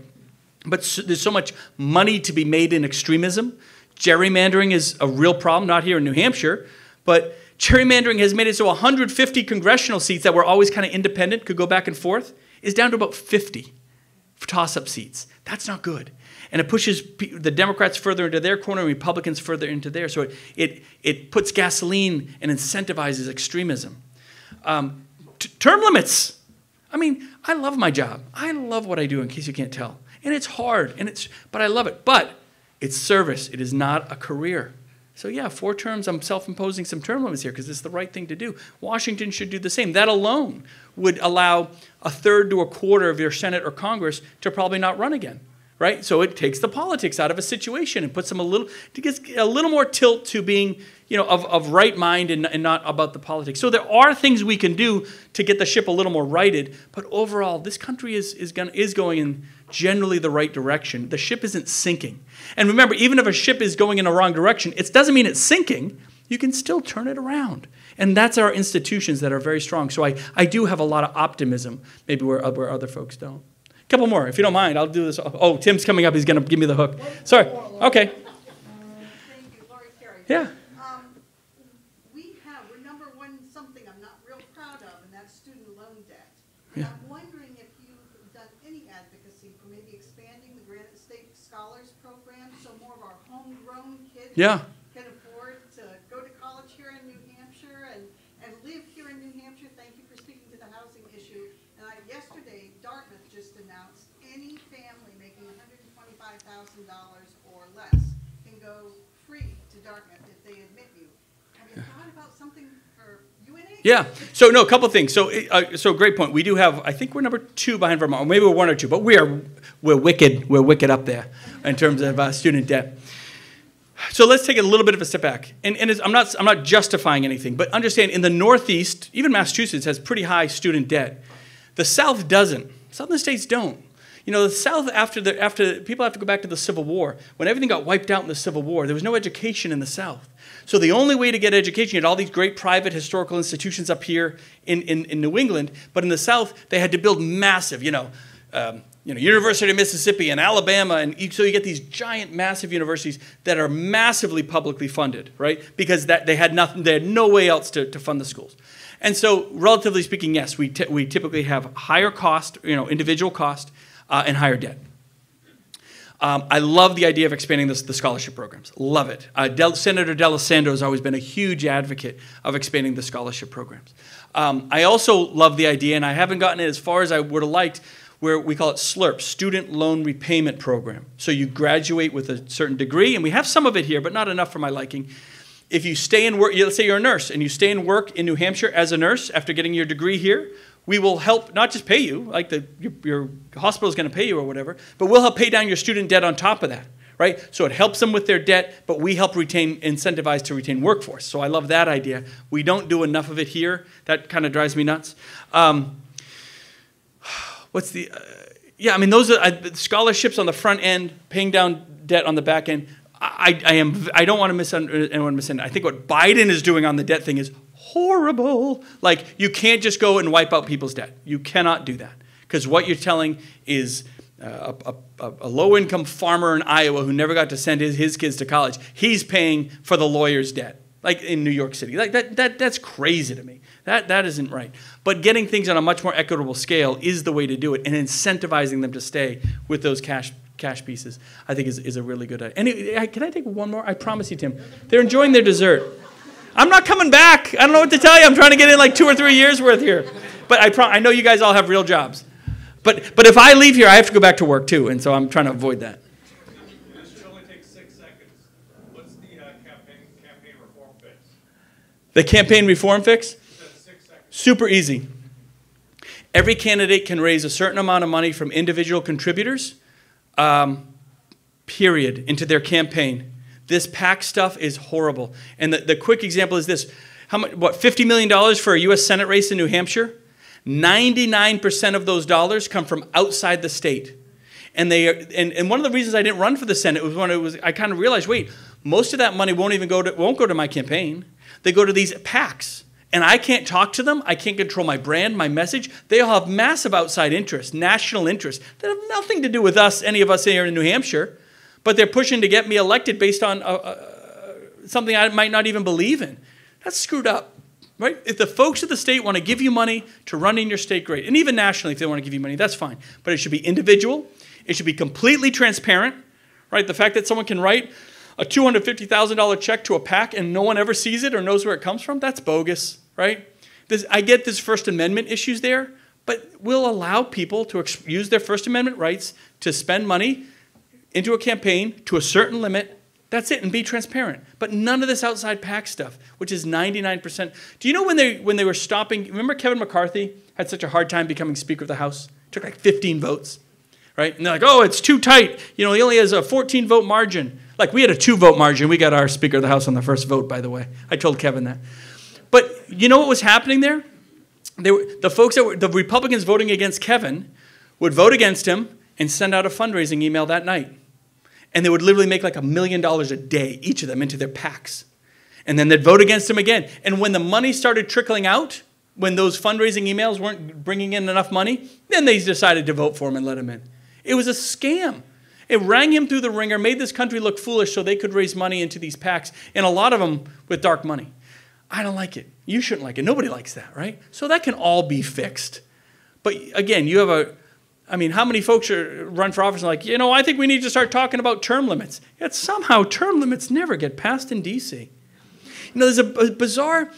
But there's so much money to be made in extremism. Gerrymandering is a real problem, not here in New Hampshire, but gerrymandering has made it so 150 congressional seats that were always kind of independent, could go back and forth, is down to about 50 toss-up seats. That's not good. And it pushes the Democrats further into their corner and Republicans further into theirs. So it puts gasoline and incentivizes extremism. Term limits. I mean, I love my job. I love what I do, in case you can't tell. And it's hard, but I love it. But it's service. It is not a career. So yeah, 4 terms, I'm self-imposing some term limits here because it's the right thing to do. Washington should do the same. That alone would allow 1/3 to 1/4 of your Senate or Congress to probably not run again. Right? So it takes the politics out of a situation and puts them a little more tilt to being, of right mind and not about the politics. So there are things we can do to get the ship a little more righted, but overall, this country is going in generally the right direction. The ship isn't sinking. And remember, even if a ship is going in the wrong direction, it doesn't mean it's sinking. You can still turn it around. And that's our institutions that are very strong. So I do have a lot of optimism, maybe where other folks don't. Couple more, if you don't mind. I'll do this. Oh, Tim's coming up. He's going to give me the hook. Sorry. Okay. Thank you, Lori Carey. Yeah. We're number one something I'm not real proud of, and that's student loan debt. Yeah. I'm wondering if you've done any advocacy for maybe expanding the Granite State Scholars Program so more of our homegrown kids can afford to go to college here in New Hampshire and live here in New Hampshire. Thank you for speaking to the housing issue. And yesterday, Dartmouth just announced any family making $125,000 or less can go free to Dartmouth if they admit you. Have you thought about something for UNH? Yeah. So no, a couple things. So great point. We do have. I think we're number 2 behind Vermont, or maybe we're 1 or 2, but we're wicked. We're wicked up there in terms of student debt. So let's take a little bit of a step back. And I'm not justifying anything, but understand in the Northeast, even Massachusetts has pretty high student debt. The South doesn't. Southern states don't. The South, after people have to go back to the Civil War. When everything got wiped out in the Civil War, there was no education in the South. So the only way to get education, you had all these great private historical institutions up here in New England, but in the South, they had to build massive, University of Mississippi and Alabama, and so you get these giant, massive universities that are massively publicly funded, right? Because they had nothing, they had no way else to fund the schools. And so, relatively speaking, yes, we typically have higher cost, individual cost, and higher debt. I love the idea of expanding the scholarship programs. Love it. Senator D'Alessandro has always been a huge advocate of expanding the scholarship programs. I also love the idea, and I haven't gotten it as far as I would have liked, where we call it SLRP, Student Loan Repayment Program. So you graduate with a certain degree, and we have some of it here, but not enough for my liking. If you stay and work, let's say you're a nurse, and you stay and work in New Hampshire as a nurse after getting your degree here, we will help not just pay you, like your hospital is going to pay you or whatever, but we'll help pay down your student debt on top of that, right? So it helps them with their debt, but we help incentivize to retain workforce. So I love that idea. We don't do enough of it here. That kind of drives me nuts. Those are scholarships on the front end, paying down debt on the back end. I don't want to anyone misunderstand. I think what Biden is doing on the debt thing is horrible. Like, you can't just go and wipe out people's debt. You cannot do that. Because what you're telling is a low-income farmer in Iowa who never got to send his kids to college, he's paying for the lawyer's debt, like in New York City. Like that's crazy to me. That isn't right. But getting things on a much more equitable scale is the way to do it, and incentivizing them to stay with those cash pieces, I think is a really good idea. Anyway, can I take one more? I promise you, Tim. They're enjoying their dessert. I'm not coming back. I don't know what to tell you. I'm trying to get in like 2 or 3 years worth here. But I know you guys all have real jobs. But if I leave here, I have to go back to work too, and so I'm trying to avoid that. This should only take 6 seconds. What's the campaign reform fix? The campaign reform fix? 6 seconds. Super easy. Every candidate can raise a certain amount of money from individual contributors period, into their campaign. This PAC stuff is horrible. And the quick example is this. How much? What, $50 million for a U.S. Senate race in New Hampshire? 99% of those dollars come from outside the state. And one of the reasons I didn't run for the Senate was when I kind of realized, wait, most of that money won't go to my campaign. They go to these PACs. And I can't talk to them. I can't control my brand, my message. They all have massive outside interests, national interests that have nothing to do with us, any of us here in New Hampshire. But they're pushing to get me elected based on something I might not even believe in. That's screwed up, right? If the folks of the state want to give you money to run in your state, great. And even nationally, if they want to give you money, that's fine. But it should be individual. It should be completely transparent, right? The fact that someone can write a $250,000 check to a PAC and no one ever sees it or knows where it comes from, that's bogus, right? I get this First Amendment issues there, but we'll allow people to use their First Amendment rights to spend money into a campaign to a certain limit. That's it, and be transparent. But none of this outside PAC stuff, which is 99%. Do you know when they were stopping, remember Kevin McCarthy had such a hard time becoming Speaker of the House? It took like 15 votes, right? And they're like, oh, it's too tight. You know, he only has a 14-vote margin. Like, we had a 2-vote margin. We got our Speaker of the House on the first vote, by the way. I told Kevin that. But you know what was happening there? The Republicans voting against Kevin would vote against him and send out a fundraising email that night. And they would literally make like $1 million a day, each of them, into their PACs. And then they'd vote against him again. And when the money started trickling out, when those fundraising emails weren't bringing in enough money, then they decided to vote for him and let him in. It was a scam. It rang him through the ringer, made this country look foolish so they could raise money into these PACs, and a lot of them with dark money. I don't like it. You shouldn't like it. Nobody likes that, right? So that can all be fixed. But again, you have how many folks run for office and like, I think we need to start talking about term limits. Yet somehow term limits never get passed in D.C. There's a bizarre,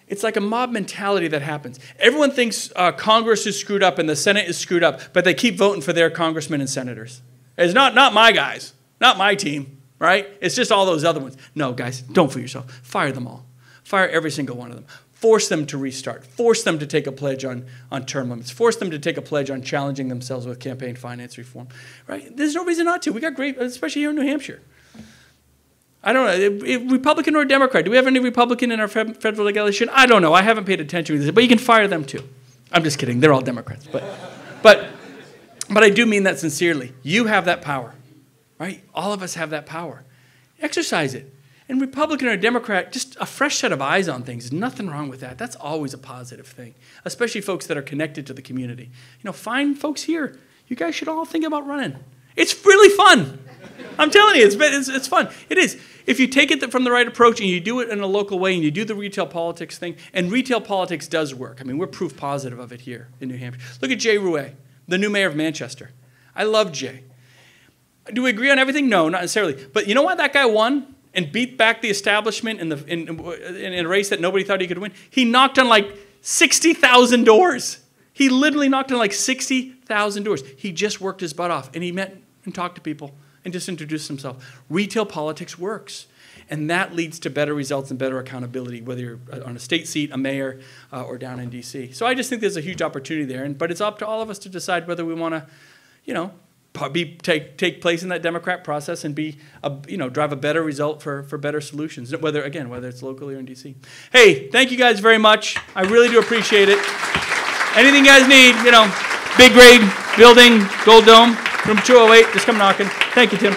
it's like a mob mentality that happens. Everyone thinks Congress is screwed up and the Senate is screwed up, but they keep voting for their congressmen and senators. It's not my guys, not my team. Right? It's just all those other ones. No, guys, don't fool yourself. Fire them all. Fire every single one of them. Force them to restart. Force them to take a pledge on term limits. Force them to take a pledge on challenging themselves with campaign finance reform. Right? There's no reason not to. We got great, especially here in New Hampshire. I don't know, Republican or Democrat. Do we have any Republican in our federal delegation? I don't know. I haven't paid attention to this, but you can fire them too. I'm just kidding. They're all Democrats. But I do mean that sincerely. You have that power. Right? All of us have that power. Exercise it. And Republican or Democrat, just a fresh set of eyes on things. Nothing wrong with that. That's always a positive thing, especially folks that are connected to the community. Find folks here. You guys should all think about running. It's really fun. I'm telling you, it's fun. It is. If you take it from the right approach and you do it in a local way and you do the retail politics thing, and retail politics does work. We're proof positive of it here in New Hampshire. Look at Jay Rouet, the new mayor of Manchester. I love Jay. Do we agree on everything? No, not necessarily. But you know why that guy won and beat back the establishment in a race that nobody thought he could win? He knocked on like 60,000 doors. He literally knocked on like 60,000 doors. He just worked his butt off, and he met and talked to people and just introduced himself. Retail politics works, and that leads to better results and better accountability, whether you're on a state seat, a mayor, or down in D.C. So I just think there's a huge opportunity there, but it's up to all of us to decide whether we want to, take place in that democratic process and drive a better result for better solutions, whether it's locally or in D.C. Hey, thank you guys very much. I really do appreciate it. Anything you guys need, big grade building, Gold Dome, room 208, just come knocking. Thank you, Tim.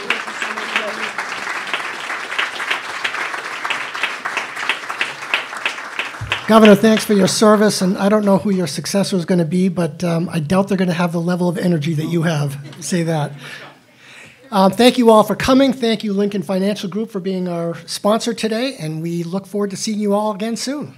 Governor, thanks for your service, and I don't know who your successor is going to be, but I doubt they're going to have the level of energy that you have. Say that. Thank you all for coming. Thank you, Lincoln Financial Group, for being our sponsor today, and we look forward to seeing you all again soon.